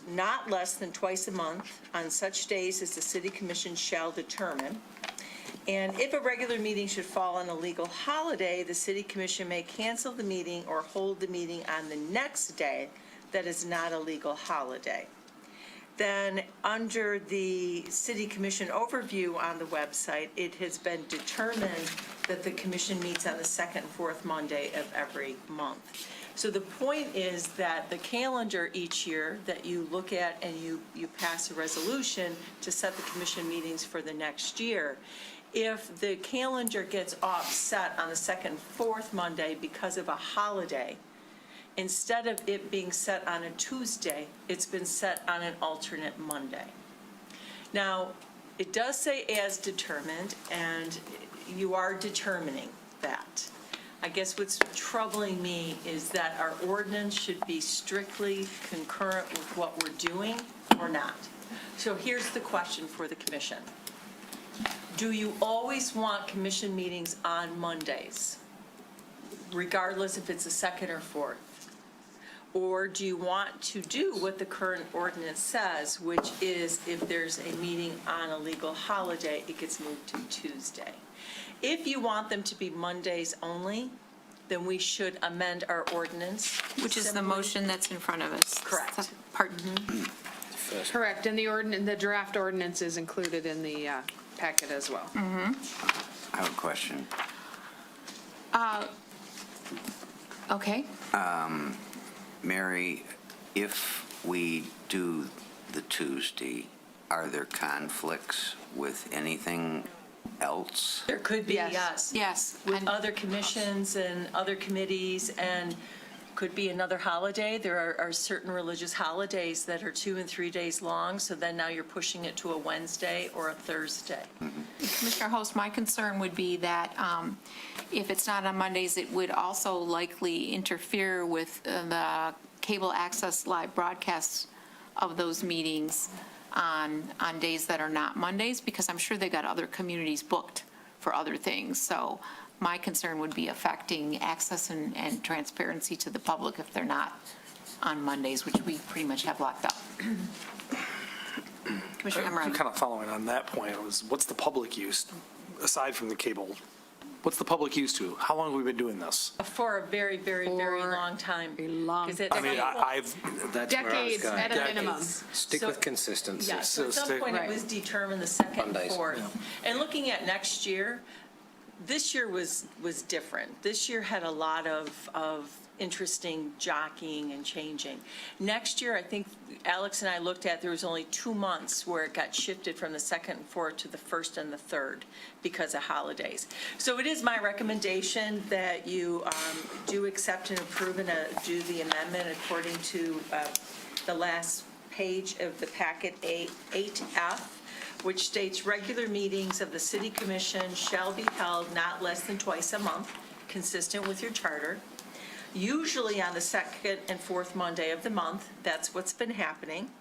K: not less than twice a month on such days as the city commission shall determine. And if a regular meeting should fall on a legal holiday, the city commission may cancel the meeting or hold the meeting on the next day that is not a legal holiday. Then, under the city commission overview on the website, it has been determined that the commission meets on the second and fourth Monday of every month. So the point is that the calendar each year that you look at and you pass a resolution to set the commission meetings for the next year, if the calendar gets offset on the second and fourth Monday because of a holiday, instead of it being set on a Tuesday, it's been set on an alternate Monday. Now, it does say as determined, and you are determining that. I guess what's troubling me is that our ordinance should be strictly concurrent with what we're doing or not. So here's the question for the commission. Do you always want commission meetings on Mondays, regardless if it's the second or fourth? Or do you want to do what the current ordinance says, which is if there's a meeting on a legal holiday, it gets moved to Tuesday? If you want them to be Mondays only, then we should amend our ordinance.
C: Which is the
K: simply-
C: motion that's in front of us.
K: Correct.
F: Correct, and the draft ordinance is included in the packet as well.
J: I have a question.
C: Okay.
J: Mary, if we do the Tuesday, are there conflicts with anything else?
K: There could be,
F: Yes.
K: yes.
C: Yes.
K: With
C: and-
K: other commissions and other committees, and could be another holiday. There are certain religious holidays that are 2 and 3 days long, so then now you're pushing it to a Wednesday or a Thursday.
C: Commissioner Host, my concern would be that if it's not on Mondays, it would also likely interfere with the cable access live broadcasts of those meetings. on days that are not Mondays, because I'm sure they got other communities booked for other things. So my concern would be affecting access and transparency to the public if they're not on Mondays, which we pretty much have locked up. Commissioner Emerald.
D: Kind of following on that point, was what's the public use, aside from the cable? What's the public use to? How long have we been doing this?
K: For a very, very, very
F: For
K: long time.
F: a long
K: 'Cause at
D: I mean,
K: some point-
D: I've,
B: That's where I was
F: Decades
B: going.
F: at a minimum.
B: Stick
K: So-
B: with consistency.
K: Yeah, so at some
D: stick-
K: point it
F: Right.
K: was determined the second and
B: Mondays.
K: fourth. And looking at next year, this year was different. This year had a lot of interesting jockeying and changing. Next year, I think Alex and I looked at, there was only 2 months where it got shifted from the second and fourth to the first and the third because of holidays. So it is my recommendation that you do accept and approve and do the amendment according to the last page of the packet 8F, which states regular meetings of the city commission shall be held not less than twice a month, consistent with your charter, usually on the second and fourth Monday of the month. That's what's been happening.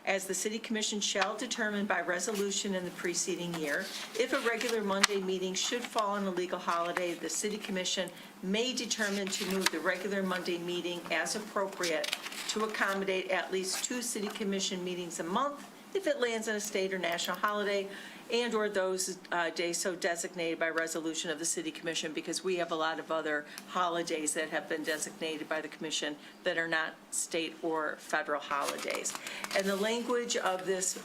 K: As the city commission shall determine by resolution in the preceding year, if a regular Monday meeting should fall on a legal holiday, the city commission may determine to move the regular Monday meeting as appropriate to accommodate at least 2 city commission meetings a month if it lands on a state or national holiday, and/or those days so designated by resolution of the city commission, because we have a lot of other holidays that have been designated by the commission that are not state or federal holidays. And the language of this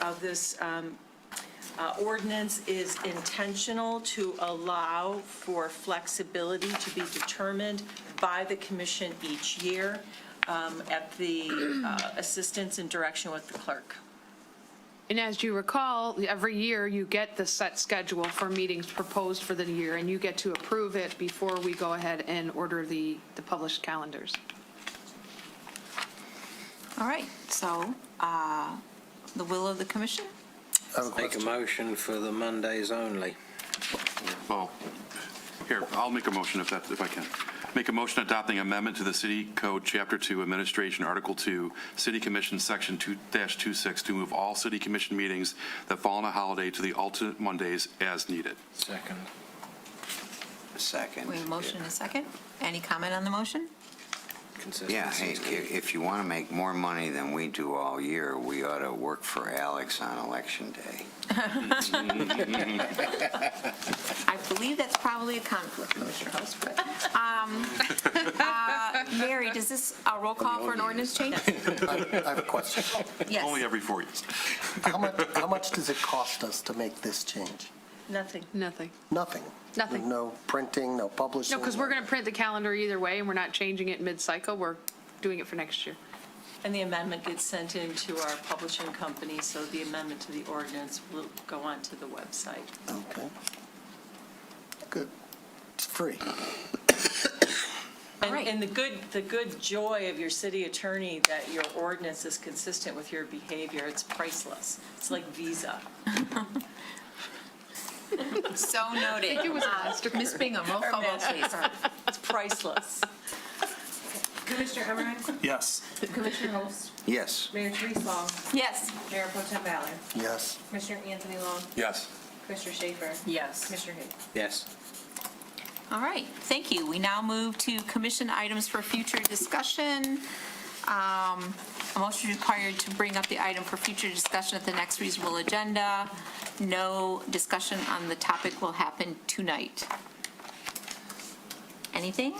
K: ordinance is intentional to allow for flexibility to be determined by the commission each year at the assistance and direction with the clerk.
F: And as you recall, every year you get the set schedule for meetings proposed for the year, and you get to approve it before we go ahead and order the published calendars.
C: All right, so the will of the commission?
E: I have a
B: Make a
E: question.
B: motion for the Mondays only.
G: Well, here, I'll make a motion if I can. Make a motion adopting amendment to the City Code, Chapter 2, Administration, Article 2, City Commission, Section 2-26, to move all city commission meetings that fall on a holiday to the alternate Mondays as needed.
B: Second.
J: Second.
C: We have a motion and a second. Any comment on the motion?
B: Consistency.
J: Yeah, hey, if you want to make more money than we do all year, we ought to work for Alex on Election Day.
C: I believe that's probably a conflict, Commissioner Host, but, Mary, does this a roll call for an ordinance change?
E: I have a question.
C: Yes.
G: Only every 4 years.
E: How much does it cost us to make this change?
K: Nothing.
F: Nothing.
E: Nothing?
F: Nothing.
E: No printing, no publishing?
F: No, because we're going to print the calendar either way, and we're not changing it mid-cycle. We're doing it for next year.
K: And the amendment gets sent into our publishing company, so the amendment to the ordinance will go onto the website.
E: Okay. Good. It's free.
C: All right.
K: And the good joy of your city attorney that your ordinance is consistent with your behavior, it's priceless. It's like Visa.
C: So noted.
F: it was mastercard.
C: Ms. Bingham, roll call vote, please.
K: It's priceless.
H: Commissioner Emerald,
D: yes.
H: Commissioner Host,
J: Yes.
H: Mayor Therese Long,
C: Yes.
H: Mayor Pro Tem Ballard,
E: Yes.
H: Commissioner Anthony Long,
G: Yes.
H: Commissioner Schaefer,
C: Yes.
H: Commissioner Hayes.
B: Yes.
C: All right, thank you. We now move to commission items for future discussion. A motion required to bring up the item for future discussion at the next reasonable agenda. No discussion on the topic will happen tonight. Anything?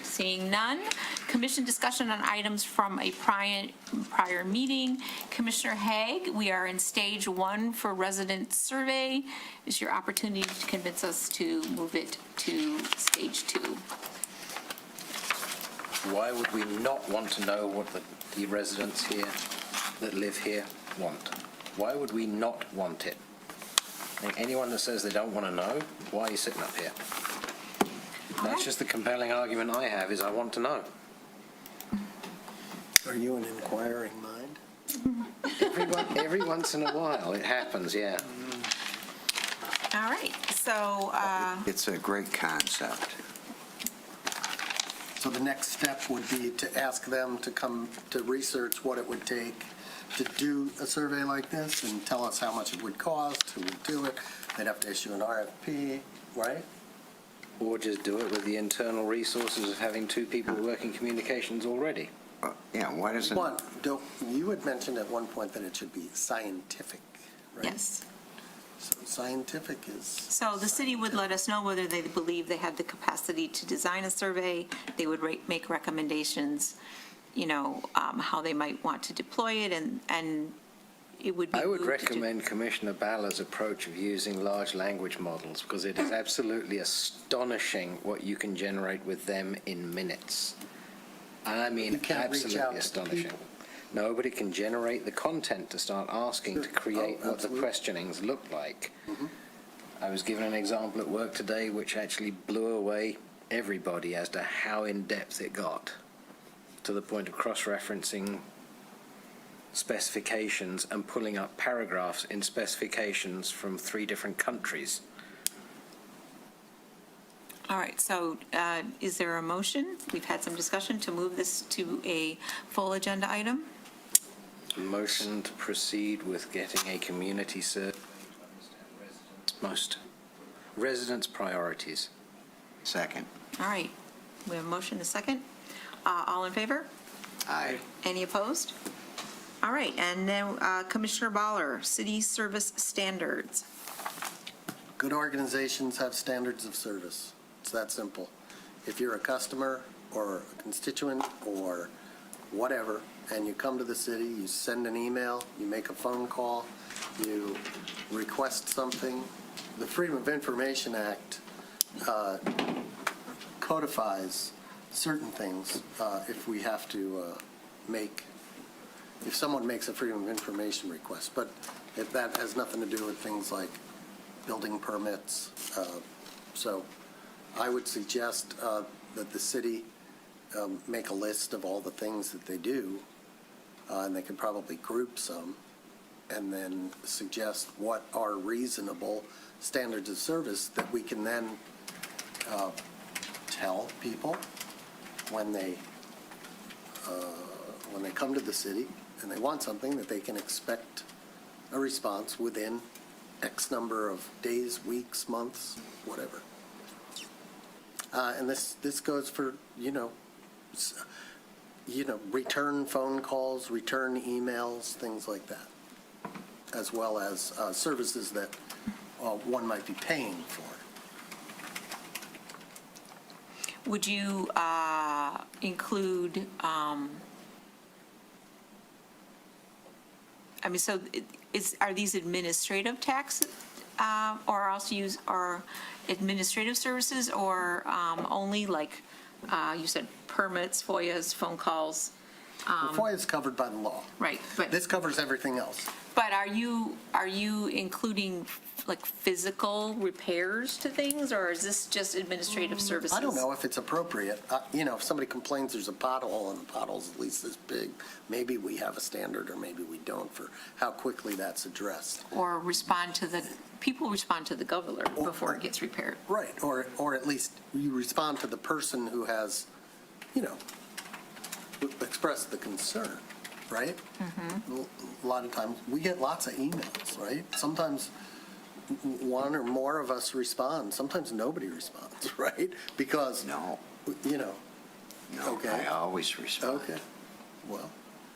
C: Seeing none. Commission discussion on items from a prior meeting. Commissioner Haig, we are in stage 1 for resident survey. Is your opportunity to convince us to move it to stage 2?
B: Why would we not want to know what the residents here that live here want? Why would we not want it? Anyone that says they don't want to know, why are you sitting up here? That's just the compelling argument I have, is I want to know.
E: Are you an inquiring mind?
B: Every once in a while, it happens, yeah.
C: All right, so,
J: It's a great concept.
E: So the next step would be to ask them to come to research what it would take to do a survey like this and tell us how much it would cost, who would do it. They'd have to issue an RFP, right?
B: Or just do it with the internal resources of having two people working communications already.
J: Yeah, why doesn't?
E: You had mentioned at one point that it should be scientific, right?
C: Yes.
E: So scientific is.
C: So the city would let us know whether they believe they have the capacity to design a survey. They would make recommendations, how they might want to deploy it, and it would be.
B: I would
C: moved to-
B: recommend Commissioner Ballard's approach of using large language models because it is absolutely astonishing what you can generate with them in minutes. And I mean
E: You can't reach
B: absolutely
E: out to
B: astonishing.
E: people.
B: Nobody can generate the content to start asking to create
E: Oh,
B: what the
E: absolutely.
B: questionings look like. I was given an example at work today which actually blew away everybody as to how in-depth it got, to the point of cross-referencing specifications and pulling up paragraphs in specifications from 3 different countries.
C: All right, so is there a motion? We've had some discussion to move this to a full agenda item.
B: Motion to proceed with getting a community survey to understand residents' priorities.
J: Second.
C: All right, we have a motion, a second. All in favor?
J: Aye.
C: Any opposed? All right, and then Commissioner Baller, city service standards.
E: Good organizations have standards of service. It's that simple. If you're a customer or a constituent or whatever, and you come to the city, you send an email, you make a phone call, you request something, the Freedom of Information Act codifies certain things if we have to if someone makes a Freedom of Information request. But if that has nothing to do with things like building permits. So I would suggest that the city make a list of all the things that they do, and they could probably group some, and then suggest what are reasonable standards of service that we can then tell people when they come to the city and they want something, that they can expect a response within X number of days, weeks, months, whatever. And this goes for, return phone calls, return emails, things like that, as well as services that one might be paying for.
C: Would you include, are these administrative taxes, or also are administrative services, or only like, you said permits, FOIAs, phone calls?
E: FOIA is covered by the law.
C: Right, but.
E: This covers everything else.
C: But are you including like physical repairs to things, or is this just administrative services?
E: I don't know if it's appropriate. If somebody complains there's a pothole and the pothole's at least this big, maybe we have a standard or maybe we don't for how quickly that's addressed.
C: Or people respond to the governor before it gets repaired.
E: Right, or at least you respond to the person who has, expressed the concern, right? A lot of times, we get lots of emails, right? Sometimes one or more of us respond. Sometimes nobody responds, right? Because,
J: No.
E: No, okay.
J: I always respond.
E: Okay, well,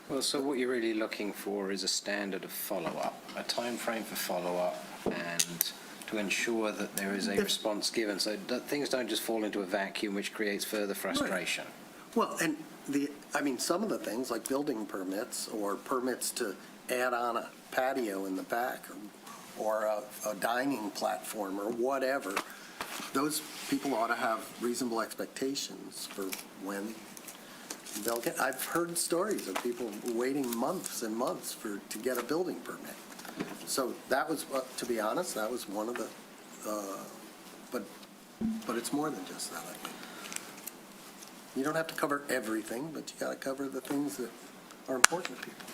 B: Well, so what you're really looking for is a standard of follow-up, a time frame for follow-up, and to ensure that there is a response given, so that things don't just fall into a vacuum, which creates further frustration.
E: well, and some of the things like building permits or permits to add on a patio in the back or a dining platform or whatever, those people ought to have reasonable expectations for when they'll get. I've heard stories of people waiting months and months to get a building permit. So that was, to be honest, that was one of the, but it's more than just that, I think. You don't have to cover everything, but you got to cover the things that are important to people.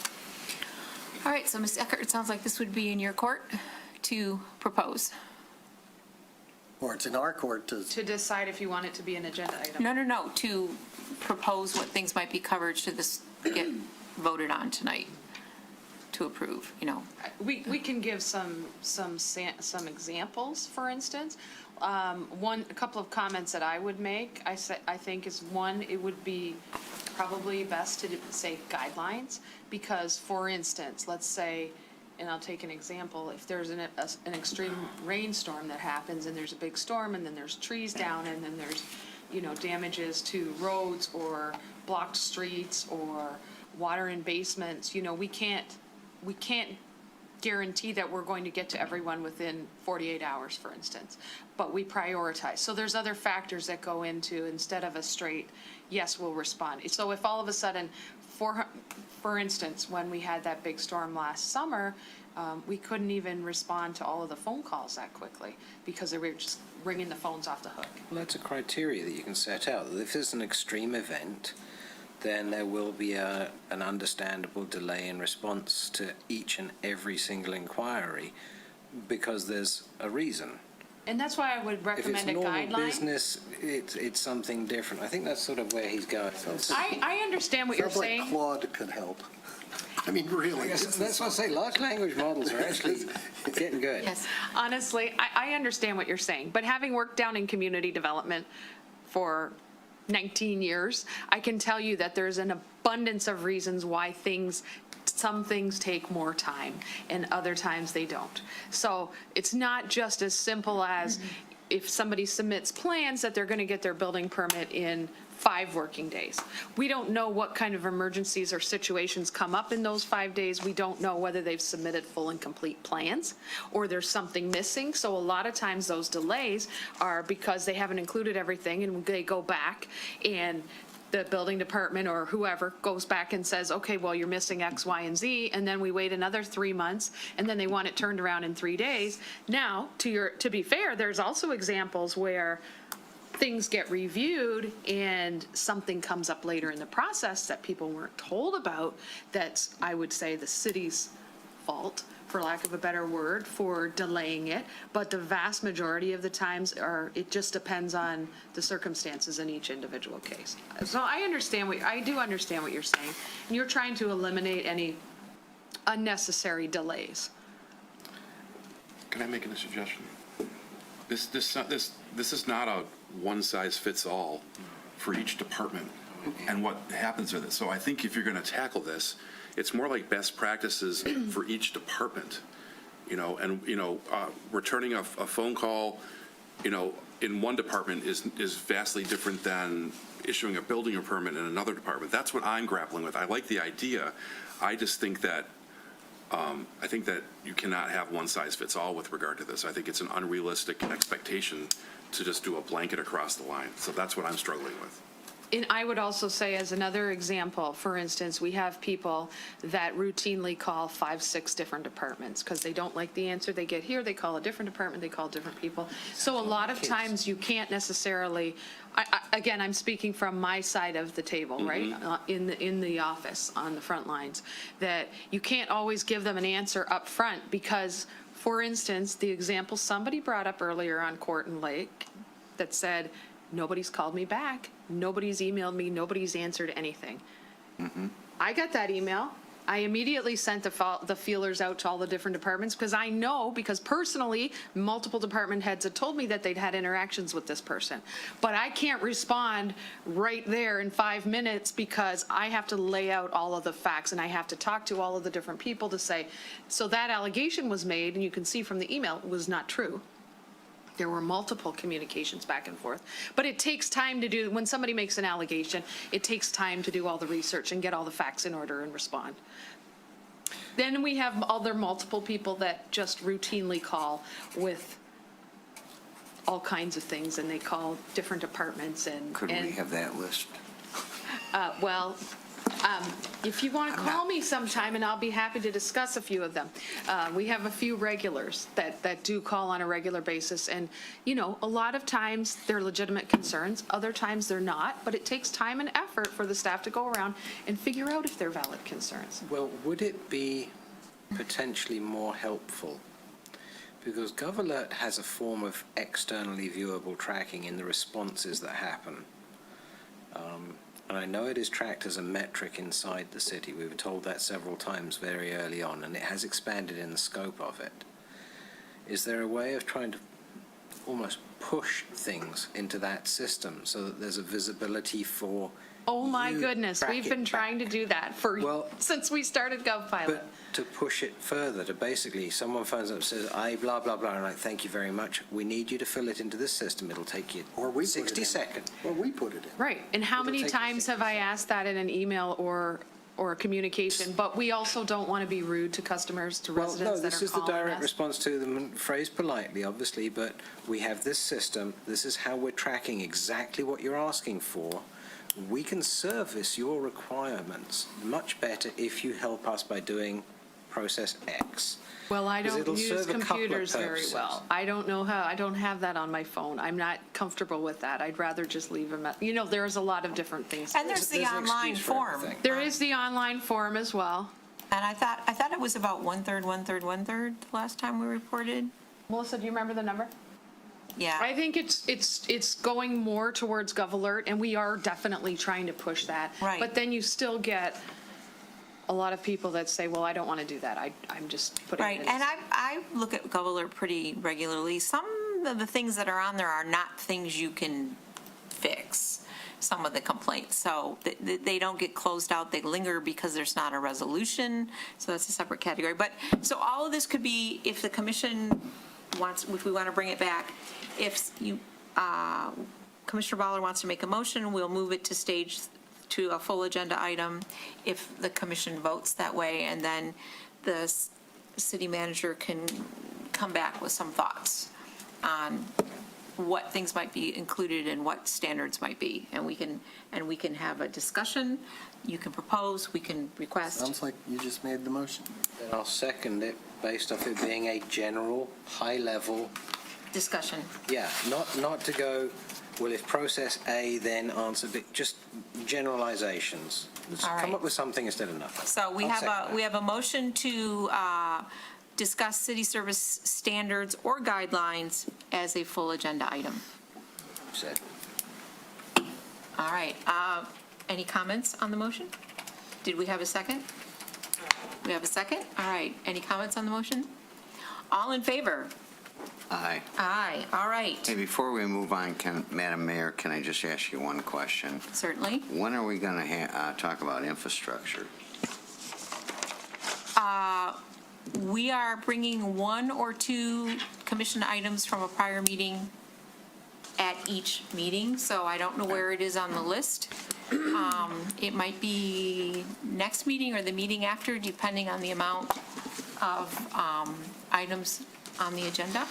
C: All right, so Ms. Eckert, it sounds like this would be in your court to propose.
E: Or it's in our court to.
F: To decide if you want it to be an agenda item.
C: No, to propose what things might be covered should this get voted on tonight. to approve, you know.
F: We can give some examples, for instance. A couple of comments that I would make, I think is one, it would be probably best to say guidelines, because, for instance, let's say, and I'll take an example, if there's an extreme rainstorm that happens, and there's a big storm, and then there's trees down, and then there's, damages to roads or blocked streets or water in basements, we can't guarantee that we're going to get to everyone within 48 hours, for instance, but we prioritize. So there's other factors that go into, instead of a straight, yes, we'll respond. So if all of a sudden, for instance, when we had that big storm last summer, we couldn't even respond to all of the phone calls that quickly because they were just ringing the phones off the hook.
B: Well, that's a criteria that you can set out. If there's an extreme event, then there will be an understandable delay in response to each and every single inquiry because there's a reason.
F: And that's why I would recommend a
B: If it's
F: guideline.
B: normal business, it's something different. I think that's sort of where he's going.
F: I understand what you're
E: Sounds like
F: saying.
E: Claude could help. I mean, really.
B: That's what I say. Large language models are actually getting good.
C: Yes.
F: Honestly, I understand what you're saying, but having worked down in community development for 19 years, I can tell you that there's an abundance of reasons why some things take more time and other times they don't. So it's not just as simple as if somebody submits plans that they're going to get their building permit in 5 working days. We don't know what kind of emergencies or situations come up in those 5 days. We don't know whether they've submitted full and complete plans or there's something missing. So a lot of times those delays are because they haven't included everything and they go back and the building department or whoever goes back and says, okay, well, you're missing X, Y, and Z, and then we wait another 3 months, and then they want it turned around in 3 days. Now, to be fair, there's also examples where things get reviewed and something comes up later in the process that people weren't told about. That's, I would say, the city's fault, for lack of a better word, for delaying it. But the vast majority of the times it just depends on the circumstances in each individual case. So I do understand what you're saying. And you're trying to eliminate any unnecessary delays.
G: Can I make a suggestion? This is not a one-size-fits-all for each department and what happens with it. So I think if you're going to tackle this, it's more like best practices for each department, returning a phone call, in one department is vastly different than issuing a building permit in another department. That's what I'm grappling with. I like the idea. I just think that you cannot have one size fits all with regard to this. I think it's an unrealistic expectation to just do a blanket across the line. So that's what I'm struggling with.
F: And I would also say, as another example, for instance, we have people that routinely call 5, 6 different departments because they don't like the answer they get here. They call a different department, they call different people. So a lot of times you can't necessarily, again, I'm speaking from my side of the table, right? In the office, on the front lines, that you can't always give them an answer up front because, for instance, the example somebody brought up earlier on Court and Lake that said, nobody's called me back, nobody's emailed me, nobody's answered anything. I got that email. I immediately sent the feelers out to all the different departments because personally, multiple department heads had told me that they'd had interactions with this person. But I can't respond right there in 5 minutes because I have to lay out all of the facts and I have to talk to all of the different people to say, so that allegation was made, and you can see from the email, it was not true. There were multiple communications back and forth. But it takes time to do, when somebody makes an allegation, it takes time to do all the research and get all the facts in order and respond. Then we have other multiple people that just routinely call with all kinds of things, and they call different departments and.
J: Could we have that list?
F: If you want to call me sometime, and I'll be happy to discuss a few of them. We have a few regulars that do call on a regular basis, and, a lot of times they're legitimate concerns, other times they're not, but it takes time and effort for the staff to go around and figure out if they're valid concerns.
B: Well, would it be potentially more helpful? Because GovAlert has a form of externally viewable tracking in the responses that happen. and I know it is tracked as a metric inside the city. We were told that several times very early on, and it has expanded in the scope of it. Is there a way of trying to almost push things into that system so that there's a visibility for
F: Oh, my
B: you
F: goodness,
B: track
F: we've
B: it
F: been
B: back?
F: trying to do that since we started GovPilot.
B: But to push it further, to basically, someone phones up and says, I blah, blah, blah, and I'm like, thank you very much. We need you to fill it into this system. It'll take you
E: Or we put it
B: 60
E: in.
B: seconds.
E: Well, we put it in.
F: Right, and how
B: It'll
F: many
B: take you
F: times
B: 60
F: have I asked that in an email or a communication? But we also don't want to be rude to customers, to
B: Well, no,
F: residents that
B: this
F: are
B: is the
F: calling
B: direct
F: us.
B: response to them, and phrased politely, obviously, but we have this system. This is how we're tracking exactly what you're asking for. We can service your requirements much better if you help us by doing process X.
F: Well, I
B: 'Cause
F: don't
B: it'll
F: use
B: serve a couple of
F: computers very
B: purposes.
F: well. I don't know how, I don't have that on my phone. I'm not comfortable with that. I'd rather just leave them, there's a lot of different things.
C: And there's the
B: an
C: online
B: excuse for
C: form.
B: everything.
F: There is the online form as well.
C: And I thought it was about 1/3, 1/3, 1/3 the last time we reported.
F: Melissa, do you remember the number?
C: Yeah.
F: I think it's going more towards GovAlert, and we are definitely trying to push that.
C: Right.
F: But then you still get a lot of people that say, well, I don't want to do that. I'm just putting
C: Right,
F: it in.
C: and I look at GovAlert pretty regularly. Some of the things that are on there are not things you can fix, some of the complaints. So they don't get closed out, they linger because there's not a resolution, so that's a separate category. But, so all of this could be, if the commission wants, if we want to bring it back, if you, Commissioner Baller wants to make a motion, we'll move it to a full agenda item if the commission votes that way, and then the city manager can come back with some thoughts on what things might be included and what standards might be, and we can have a discussion. You can propose, we can request.
E: Sounds like you just made the motion.
B: And I'll second it based off it being a general, high-level,
C: Discussion.
B: yeah, not to go, well, if process A, then answer B, just generalizations. Let's
C: All
B: come
C: right.
B: up with something instead of nothing.
C: So we
B: I'll
C: have
B: second that.
C: a motion to discuss city service standards or guidelines as a full agenda item.
B: Said.
C: All right. Any comments on the motion? Did we have a second? We have a second? All right. Any comments on the motion? All in favor?
J: Aye.
C: Aye. All right.
J: Hey, before we move on, Madam Mayor, can I just ask you one question?
C: Certainly.
J: When are we going to talk about infrastructure?
C: We are bringing one or two commission items from a prior meeting at each meeting, so I don't know where it is on the list. It might be next meeting or the meeting after, depending on the amount of items on the agenda.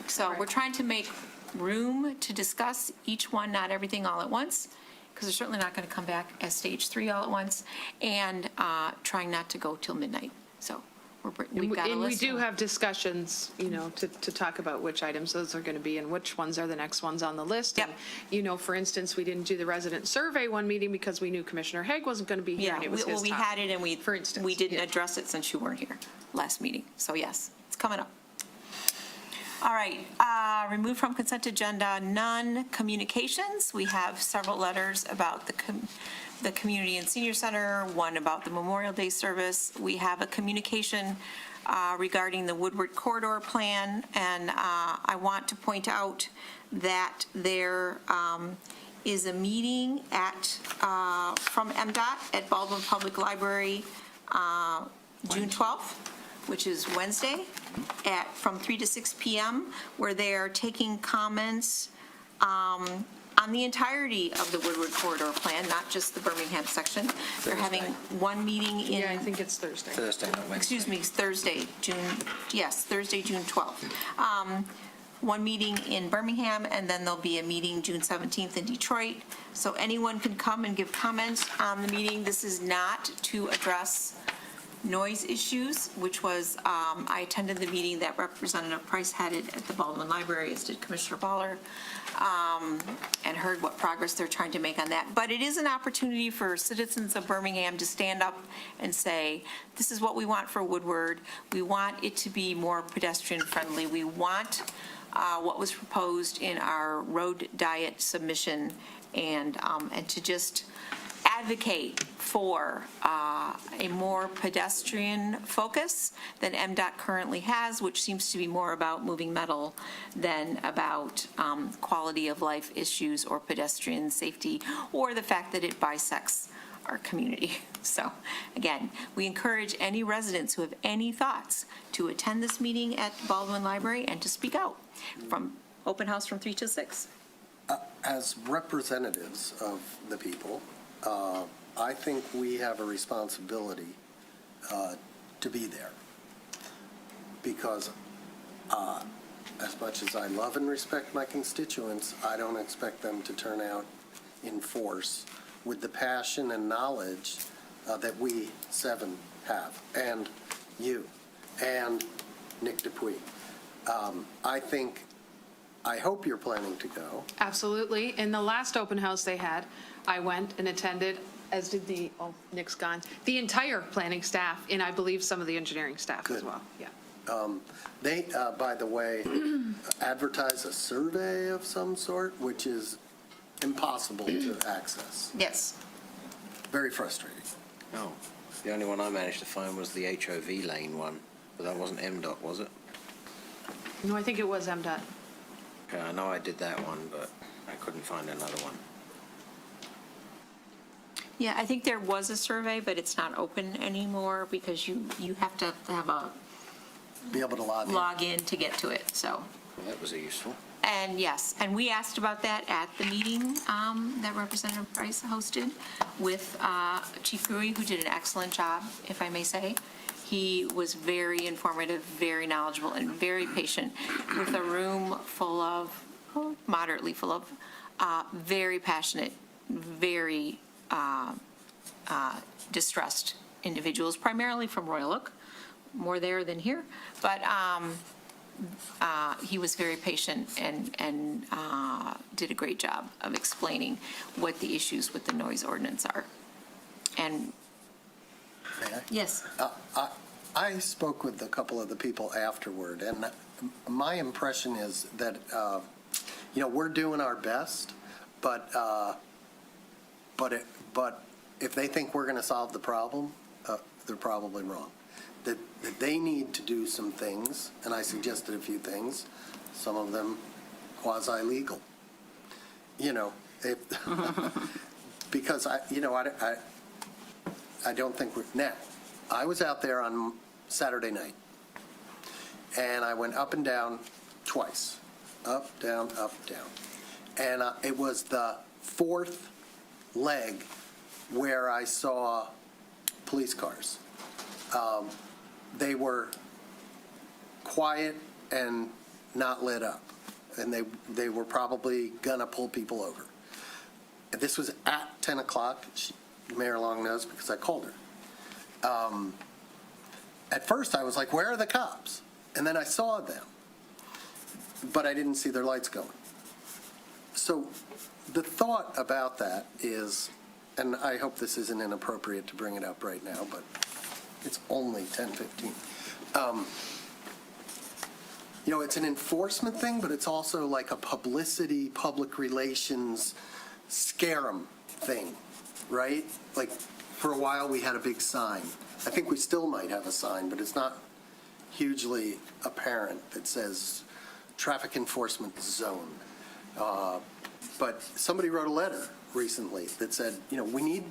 C: So we're trying to make room to discuss each one, not everything all at once, because they're certainly not going to come back as stage 3 all at once, and trying not to go till midnight. So we've got a
F: And we
C: list.
F: do have discussions, to talk about which items those are going to be and which ones are the next ones on the list.
C: Yep.
F: And, for instance, we didn't do the resident survey one meeting because we knew Commissioner Haig wasn't going to be here
C: Yeah,
F: and it was
C: well,
F: his
C: we
F: topic.
C: had it, and
F: For instance,
C: we didn't
F: yeah.
C: address it since you weren't here last meeting. So yes, it's coming up. All right, removed from consent agenda, none. Communications, we have several letters about the Community and Senior Center, one about the Memorial Day service. We have a communication regarding the Woodward Corridor Plan, and I want to point out that there is a meeting from MDOT at Baldwin Public Library, June 12th, which is Wednesday, from 3 to 6 p.m., where they are taking comments on the entirety of the Woodward Corridor Plan, not just the Birmingham section. They're having one meeting in.
F: Yeah, I think it's Thursday.
B: Thursday, not Wednesday.
C: Excuse me, Thursday, June 12th. One meeting in Birmingham, and then there'll be a meeting June 17th in Detroit. So anyone can come and give comments on the meeting. This is not to address noise issues, which was, I attended the meeting that Representative Price had it at the Baldwin Library, as did Commissioner Baller, and heard what progress they're trying to make on that. But it is an opportunity for citizens of Birmingham to stand up and say, this is what we want for Woodward. We want it to be more pedestrian friendly. We want what was proposed in our road diet submission, and to just advocate for a more pedestrian focus than MDOT currently has, which seems to be more about moving metal than about quality of life issues or pedestrian safety, or the fact that it bisects our community. So again, we encourage any residents who have any thoughts to attend this meeting at Baldwin Library and to speak out from open house from 3 to 6.
E: As representatives of the people, I think we have a responsibility to be there. Because as much as I love and respect my constituents, I don't expect them to turn out in force with the passion and knowledge that we 7 have, and you, and Nick Dupuy. I hope you're planning to go.
F: Absolutely. In the last open house they had, I went and attended, as did Nick's gone, the entire planning staff, and I believe some of the engineering staff as
E: Good.
F: well. Yeah.
E: They, by the way, advertise a survey of some sort, which is impossible to access.
C: Yes.
E: Very frustrating.
B: Oh, the only one I managed to find was the HOV lane one, but that wasn't MDOT, was it?
F: No, I think it was MDOT.
B: Okay, I know I did that one, but I couldn't find another one.
C: Yeah, I think there was a survey, but it's not open anymore because you have to have a
E: Be able to log in.
C: login to get to it, so.
B: Well, that was useful.
C: And yes, and we asked about that at the meeting that Representative Price hosted with Chief Gruy, who did an excellent job, if I may say. He was very informative, very knowledgeable, and very patient with a room full of, moderately full of, very passionate, very distressed individuals, primarily from Royal Oak, more there than here. But he was very patient and did a great job of explaining what the issues with the noise ordinance are. And
E: May I?
C: yes,
E: I spoke with a couple of the people afterward, and my impression is that, we're doing our best, but if they think we're going to solve the problem, they're probably wrong. That they need to do some things, and I suggested a few things, some of them quasi-legal. Because I don't think we're, now, I was out there on Saturday night, and I went up and down twice, up, down, and it was the fourth leg where I saw police cars. They were quiet and not lit up, and they were probably gonna pull people over. And this was at 10 o'clock. Mayor Long knows because I called her. At first, I was like, where are the cops? And then I saw them, but I didn't see their lights going. So the thought about that is, and I hope this isn't inappropriate to bring it up right now, but it's only 10:15. It's an enforcement thing, but it's also like a publicity, public relations, scare 'em thing, right? Like, for a while, we had a big sign. I think we still might have a sign, but it's not hugely apparent that says traffic enforcement zone. But somebody wrote a letter recently that said, we need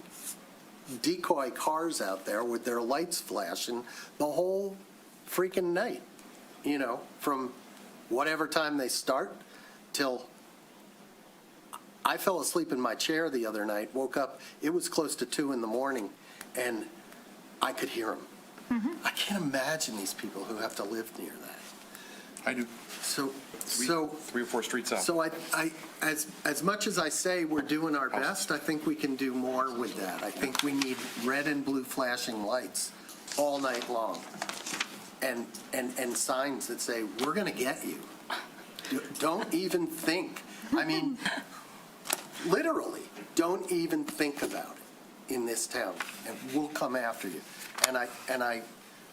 E: decoy cars out there with their lights flashing the whole freaking night, from whatever time they start till. I fell asleep in my chair the other night, woke up, it was close to 2 a.m, and I could hear them. I can't imagine these people who have to live near that.
G: I do.
E: So
G: 3 or 4 streets out.
E: So as much as I say we're doing our best, I think we can do more with that. I think we need red and blue flashing lights all night long, and signs that say, we're going to get you. Don't even think. I mean, literally, don't even think about it in this town, and we'll come after you. And I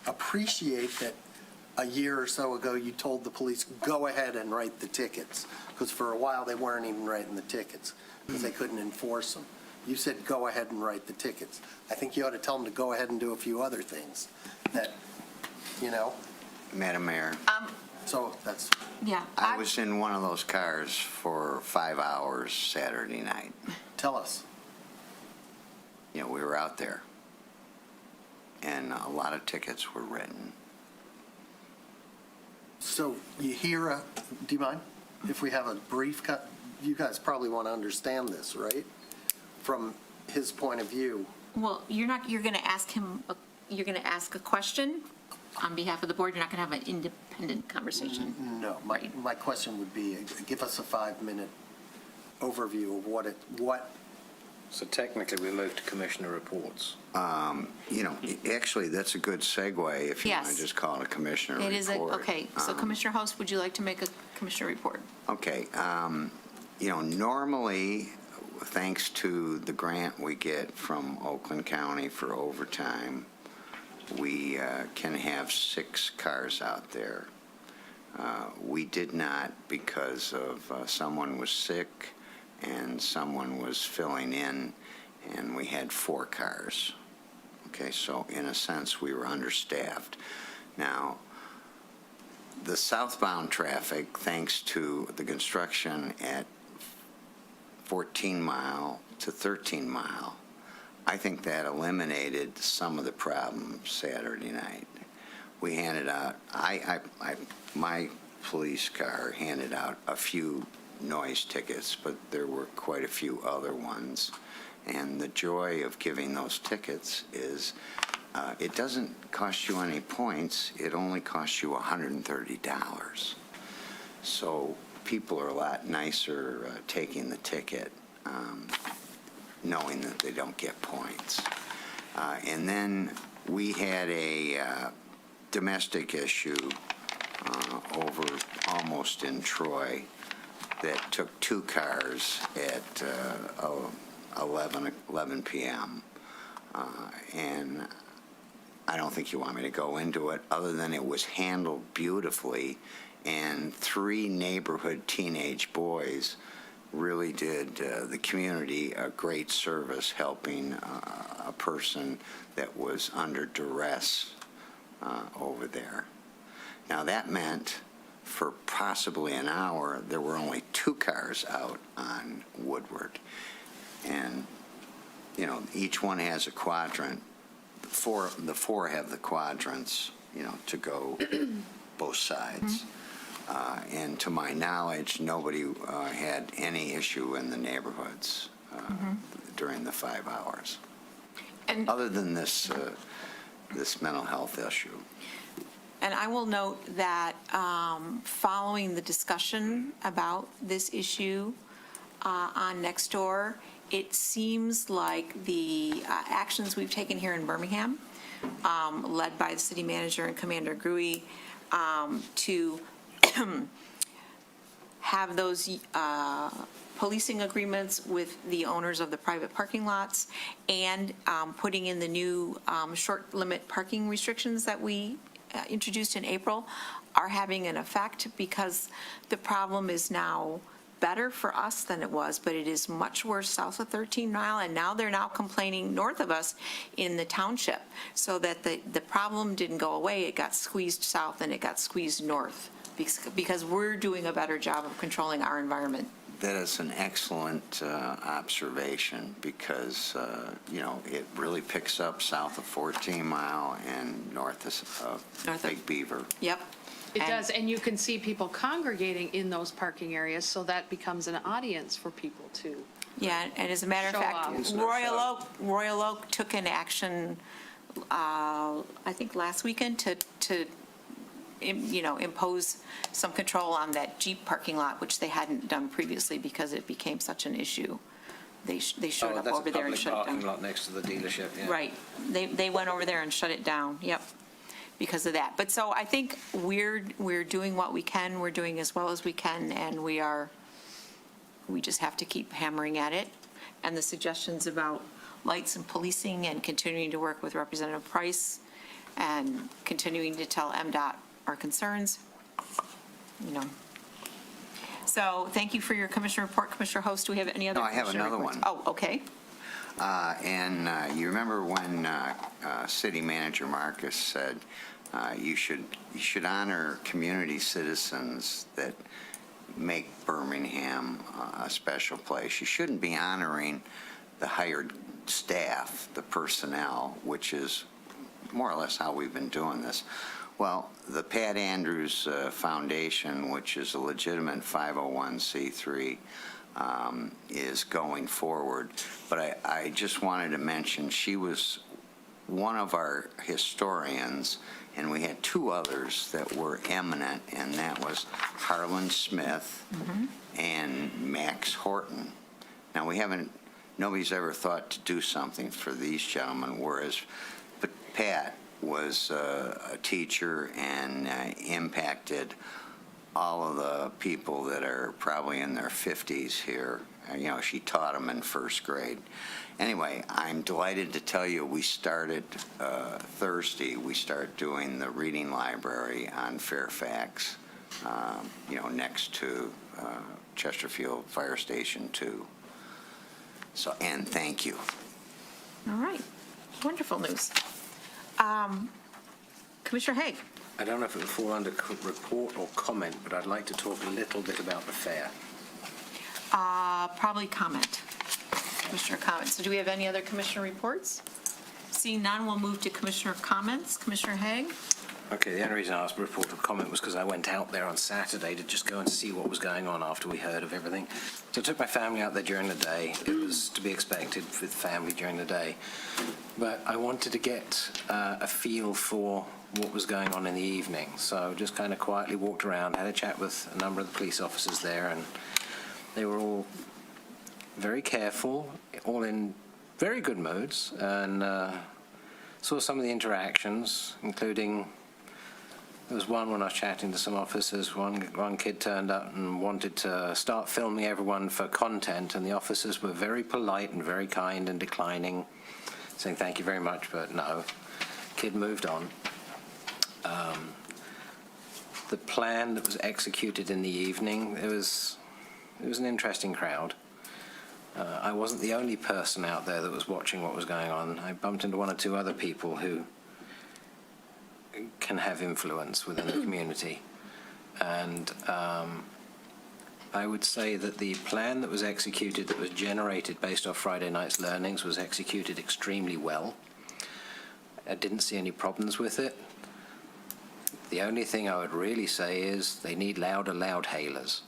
E: appreciate that a year or so ago, you told the police, go ahead and write the tickets, because for a while, they weren't even writing the tickets, because they couldn't enforce them. You said go ahead and write the tickets. I think you ought to tell them to go ahead and do a few other things that, you know,
J: Madam Mayor,
E: so that's,
C: Yeah.
J: I was in one of those cars for 5 hours Saturday night.
E: tell us.
J: You know, we were out there, and a lot of tickets were written.
E: So you hear do you mind if we have a brief cut? You guys probably want to understand this, right? From his point of view.
C: Well, you're going to ask him, you're going to ask a question on behalf of the board. You're not going to have an independent conversation.
E: No, my question would be, give us a 5-minute overview of what,
B: So technically, we move to commissioner reports.
J: You know, actually, that's a good segue if you want to
C: Yes.
J: just call it a commissioner report.
C: It is, okay. So Commissioner Host, would you like to make a commissioner report?
J: Okay. You know, normally, thanks to the grant we get from Oakland County for overtime, we can have 6 cars out there. We did not because of someone was sick and someone was filling in, and we had 4 cars. Okay, so in a sense, we were understaffed. Now, the southbound traffic, thanks to the construction at 14 Mile to 13 Mile, I think that eliminated some of the problems Saturday night. We handed out, my police car handed out a few noise tickets, but there were quite a few other ones. And the joy of giving those tickets is it doesn't cost you any points, it only costs you $130. So people are a lot nicer taking the ticket, knowing that they don't get points. And then we had a domestic issue over almost in Troy that took 2 cars at 11 p.m. And I don't think you want me to go into it, other than it was handled beautifully, and 3 neighborhood teenage boys really did the community a great service, helping a person that was under duress over there. Now, that meant for possibly an hour, there were only 2 cars out on Woodward. And, you know, each one has a quadrant. The four have the quadrants, you know, to go both sides. And to my knowledge, nobody had any issue in the neighborhoods during the 5 hours,
C: And
J: other than this mental health issue.
C: And I will note that following the discussion about this issue on Nextdoor, it seems like the actions we've taken here in Birmingham, led by the city manager and Commander Gruey, to have those policing agreements with the owners of the private parking lots and putting in the new short limit parking restrictions that we introduced in April are having an effect, because the problem is now better for us than it was, but it is much worse south of 13 Mile, and now they're complaining north of us in the township, so that the problem didn't go away. It got squeezed south and it got squeezed north because we're doing a better job of controlling our environment.
J: That is an excellent observation, because, you know, it really picks up south of 14 Mile and north of Big Beaver.
C: Yep.
F: It does, and you can see people congregating in those parking areas, so that becomes an audience for people to.
C: Yeah, and as a matter of
F: Show
C: fact,
F: off.
C: Royal Oak took an action, I think last weekend, to impose some control on that Jeep parking lot, which they hadn't done previously because it became such an issue. They showed up over there and shut it
B: That's a public parking
C: down.
B: lot next to the dealership, yeah.
C: Right. They went over there and shut it down, yep, because of that. But so I think we're doing what we can, we're doing as well as we can, and we just have to keep hammering at it. And the suggestions about lights and policing and continuing to work with Representative Price and continuing to tell MDOT our concerns, So thank you for your commissioner report. Commissioner Host, do we have any other?
J: No, I have
C: commissioner
J: another
C: reports?
J: one.
C: Oh, okay.
J: You remember when City Manager Marcus said you should honor community citizens that make Birmingham a special place. You shouldn't be honoring the hired staff, the personnel, which is more or less how we've been doing this. Well, the Pat Andrews Foundation, which is a legitimate 501c3, is going forward. But I just wanted to mention she was one of our historians, and we had two others that were eminent, and that was Harlan Smith and Max Horton. Now, nobody's ever thought to do something for these gentlemen, but Pat was a teacher and impacted all of the people that are probably in their 50s here. She taught them in first grade. Anyway, I'm delighted to tell you we started Thursday. We start doing the reading library on Fairfax, next to Chesterfield Fire Station 2. So, and thank you.
C: All right, wonderful news. Commissioner Haig.
B: I don't know if it would fall under report or comment, but I'd like to talk a little bit about the fair.
C: Probably comment. Commissioner comments. So do we have any other commissioner reports? Seeing none, we'll move to commissioner comments. Commissioner Haig?
B: Okay, the only reason I asked for report or comment was because I went out there on Saturday to just go and see what was going on after we heard of everything. So I took my family out there during the day. It was to be expected with family during the day. But I wanted to get a feel for what was going on in the evening. So just kind of quietly walked around, had a chat with a number of the police officers there, and they were all very careful, all in very good moods, and saw some of the interactions, including there was one when I was chatting to some officers, one kid turned up and wanted to start filming everyone for content, and the officers were very polite and very kind and declining, saying thank you very much, but no. Kid moved on. The plan that was executed in the evening, it was an interesting crowd. I wasn't the only person out there that was watching what was going on. I bumped into one or two other people who can have influence within the community. And I would say that the plan that was executed, that was generated based off Friday night's learnings, was executed extremely well. I didn't see any problems with it. The only thing I would really say is they need louder loud-hailers,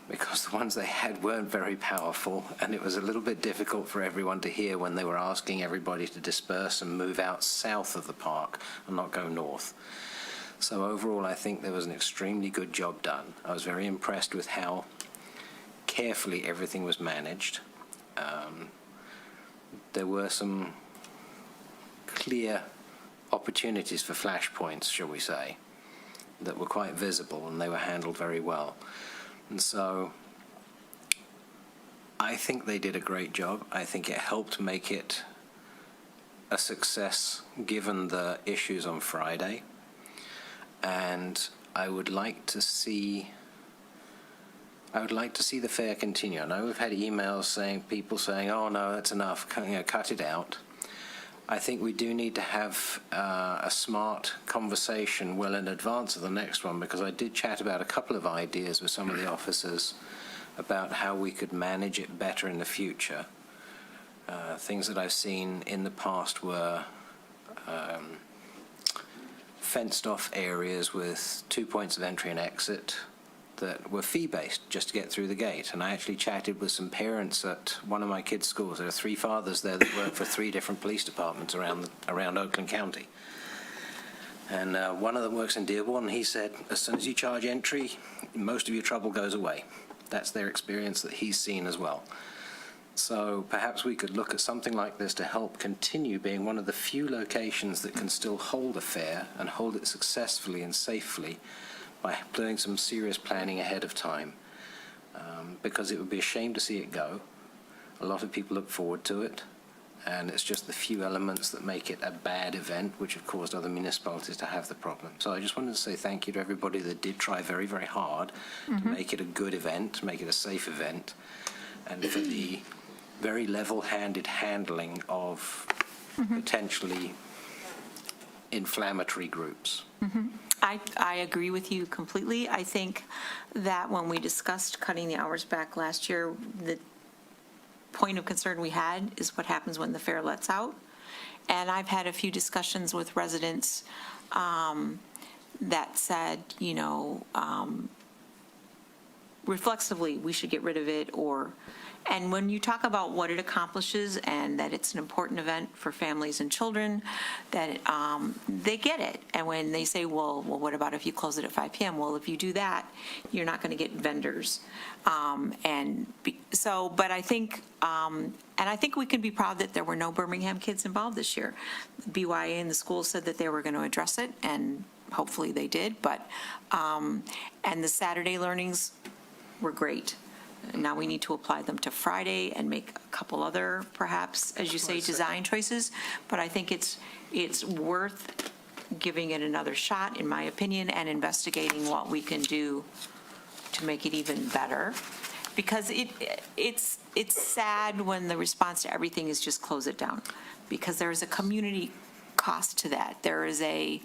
B: because the ones they had weren't very powerful, and it was a little bit difficult for everyone to hear when they were asking everybody to disperse and move out south of the park and not go north. So overall, I think there was an extremely good job done. I was very impressed with how carefully everything was managed. There were some clear opportunities for flashpoints, shall we say, that were quite visible, and they were handled very well. And so I think they did a great job. I think it helped make it a success given the issues on Friday. And I would like to see the fair continue. I know we've had emails people saying, oh no, that's enough, cut it out. I think we do need to have a smart conversation well in advance of the next one, because I did chat about a couple of ideas with some of the officers about how we could manage it better in the future. Things that I've seen in the past were fenced-off areas with 2 points of entry and exit that were fee-based just to get through the gate. And I actually chatted with some parents at one of my kids' schools. There are 3 fathers there that work for 3 different police departments around Oakland County. And one of them works in Dearborn, and he said, as soon as you charge entry, most of your trouble goes away. That's their experience that he's seen as well. So perhaps we could look at something like this to help continue being one of the few locations that can still hold a fair and hold it successfully and safely, by doing some serious planning ahead of time, because it would be a shame to see it go. A lot of people look forward to it, and it's just the few elements that make it a bad event, which have caused other municipalities to have the problem. So I just wanted to say thank you to everybody that did try very, very hard to make it a good event, make it a safe event, and for the very level-handed handling of potentially inflammatory groups.
C: I agree with you completely. I think that when we discussed cutting the hours back last year, the point of concern we had is what happens when the fair lets out. And I've had a few discussions with residents that said, reflexively, we should get rid of it, and when you talk about what it accomplishes and that it's an important event for families and children, that they get it. And when they say, well, what about if you close it at 5 p.m.? Well, if you do that, you're not going to get vendors. But I think, and I think we can be proud that there were no Birmingham kids involved this year. BYA and the school said that they were going to address it, and hopefully they did. But, and the Saturday learnings were great. Now we need to apply them to Friday and make a couple other, perhaps, as you say, design choices. But I think it's worth giving it another shot, in my opinion, and investigating what we can do to make it even better. Because it's sad when the response to everything is just close it down, because there is a community cost to that. There is a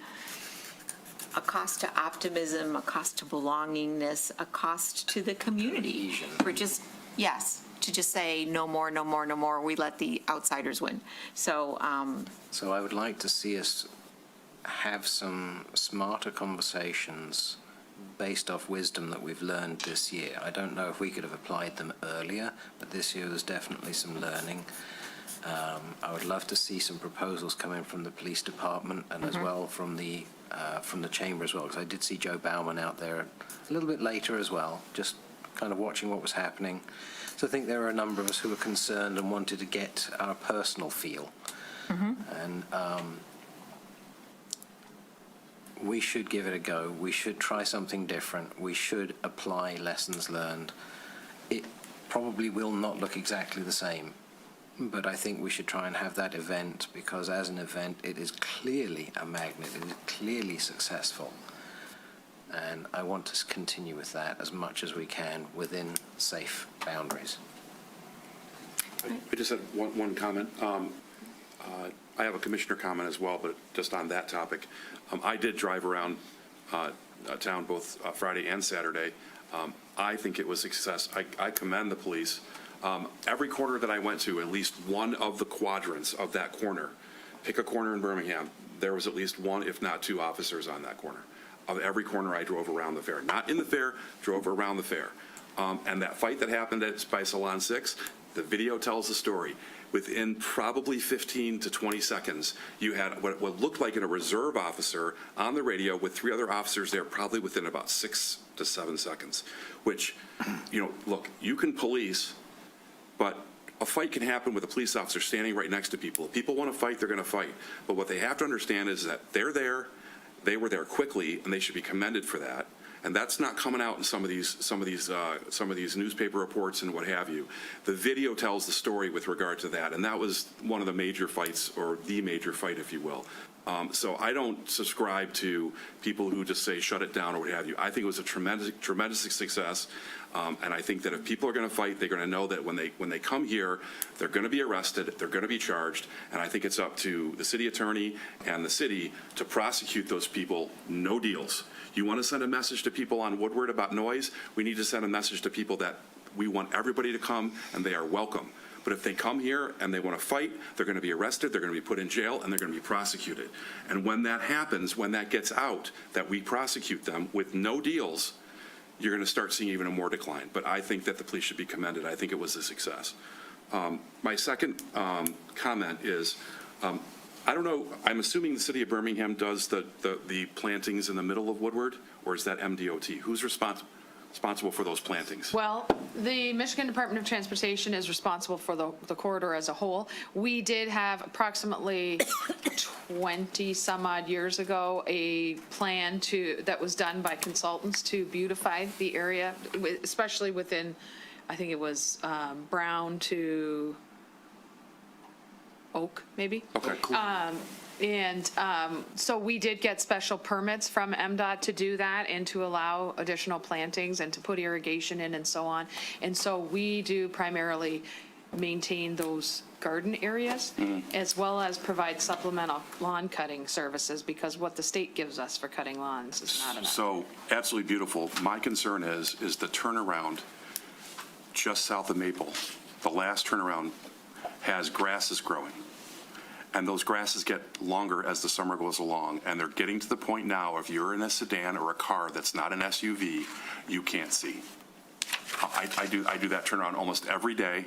C: cost to optimism, a cost to belongingness, a cost to the community. For just, yes, to just say no more, no more, no more, we let the outsiders win. So
B: I would like to see us have some smarter conversations based off wisdom that we've learned this year. I don't know if we could have applied them earlier, but this year there's definitely some learning. I would love to see some proposals come in from the police department and as well from the chamber as well, because I did see Joe Bauman out there a little bit later as well, just kind of watching what was happening. So I think there are a number of us who were concerned and wanted to get our personal feel. And we should give it a go. We should try something different. We should apply lessons learned. It probably will not look exactly the same, but I think we should try and have that event, because as an event, it is clearly a magnet. It is clearly successful. And I want to continue with that as much as we can within safe boundaries.
G: I just had one comment. I have a commissioner comment as well, but just on that topic. I did drive around town both Friday and Saturday. I think it was a success. I commend the police. Every corner that I went to, at least one of the quadrants of that corner, pick a corner in Birmingham, there was at least one, if not two, officers on that corner. Of every corner I drove around the fair. Not in the fair, drove around the fair. And that fight that happened by Salon 6, the video tells the story. Within probably 15 to 20 seconds, you had what looked like a reserve officer on the radio with 3 other officers there, probably within about 6 to 7 seconds, which, look, you can police, but a fight can happen with a police officer standing right next to people. If people want to fight, they're going to fight. But what they have to understand is that they're there, they were there quickly, and they should be commended for that. And that's not coming out in some of these newspaper reports and what have you. The video tells the story with regard to that, and that was one of the major fights, or the major fight, if you will. So I don't subscribe to people who just say shut it down or what have you. I think it was a tremendous success, and I think that if people are going to fight, they're going to know that when they come here, they're going to be arrested, they're going to be charged, and I think it's up to the city attorney and the city to prosecute those people. No deals. You want to send a message to people on Woodward about noise? We need to send a message to people that we want everybody to come and they are welcome. But if they come here and they want to fight, they're going to be arrested, they're going to be put in jail, and they're going to be prosecuted. And when that happens, when that gets out, that we prosecute them with no deals, you're going to start seeing even a more decline. But I think that the police should be commended. I think it was a success. My second comment is, I don't know, I'm assuming the city of Birmingham does the plantings in the middle of Woodward, or is that MDOT? Who's responsible for those plantings?
F: Well, the Michigan Department of Transportation is responsible for the corridor as a whole. We did have approximately 20 some odd years ago a plan that was done by consultants to beautify the area, especially within, I think it was Brown to Oak, maybe.
G: Okay, cool.
F: So we did get special permits from MDOT to do that and to allow additional plantings and to put irrigation in and so on. And so we do primarily maintain those garden areas, as well as provide supplemental lawn cutting services, because what the state gives us for cutting lawns is not enough.
G: So absolutely beautiful. My concern is the turnaround just south of Maple. The last turnaround has grasses growing. And those grasses get longer as the summer goes along. And they're getting to the point now, if you're in a sedan or a car that's not an SUV, you can't see. I do that turnaround almost every day,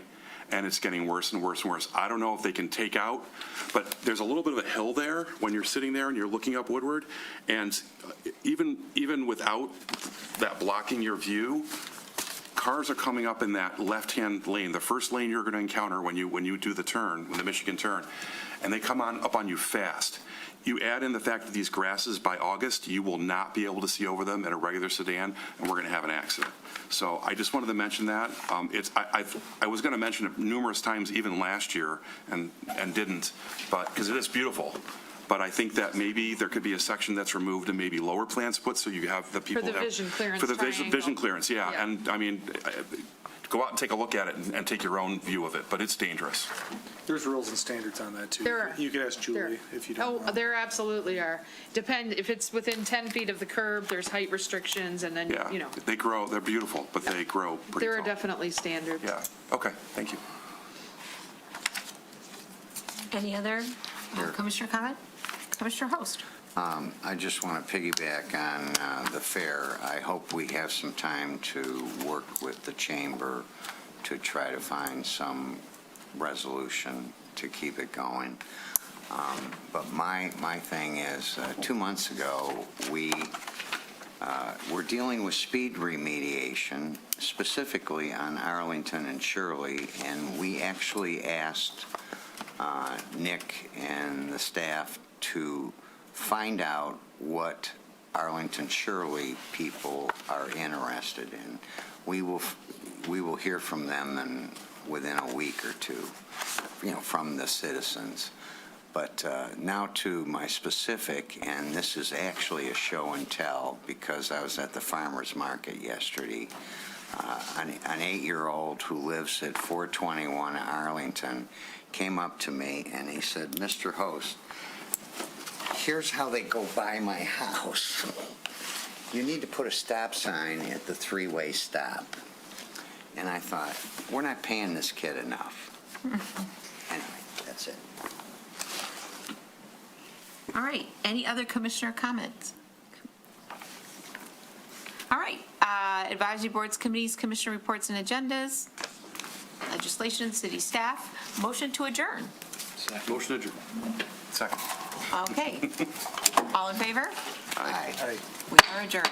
G: and it's getting worse and worse and worse. I don't know if they can take out, but there's a little bit of a hill there when you're sitting there and you're looking up Woodward. And even without that blocking your view, cars are coming up in that left-hand lane, the first lane you're going to encounter when you do the turn, when the Michigan turn, and they come on up on you fast. You add in the fact that these grasses, by August, you will not be able to see over them in a regular sedan, and we're going to have an accident. So I just wanted to mention that. I was going to mention it numerous times even last year and didn't, but because it is beautiful. But I think that maybe there could be a section that's removed and maybe lower plants put, so you have the people.
F: For the vision clearance
G: For the
F: triangle.
G: vision clearance, yeah.
F: Yeah.
G: And I mean, go out and take a look at it and take your own view of it, but it's dangerous.
D: There's rules and standards on that, too.
F: There are.
D: You could ask Julie if you don't know.
F: Oh, there absolutely are. If it's within 10 feet of the curb, there's height restrictions, and then,
G: Yeah.
F: you know,
G: They grow, they're beautiful, but they grow pretty
F: there are
G: tall.
F: definitely standards.
G: Yeah, okay, thank you.
C: Any other commissioner comment? Commissioner Host?
J: I just want to piggyback on the fair. I hope we have some time to work with the chamber to try to find some resolution to keep it going. But my thing is, 2 months ago, we were dealing with speed remediation, specifically on Arlington and Shirley, and we actually asked Nick and the staff to find out what Arlington Shirley people are interested in. We will hear from them within a week or two, from the citizens. But now to my specific, and this is actually a show and tell because I was at the farmer's market yesterday. An 8-year-old who lives at 421 Arlington came up to me and he said, "Mr. Host, here's how they go by my house. You need to put a stop sign at the 3-way stop." And I thought, we're not paying this kid enough. Anyway, that's it.
C: All right, any other commissioner comments? All right, advisory boards, committees, commissioner reports and agendas, legislation, city staff, motion to adjourn.
G: Motion adjourned. Second.
C: Okay. All in favor?
J: Aye.
C: We are adjourned.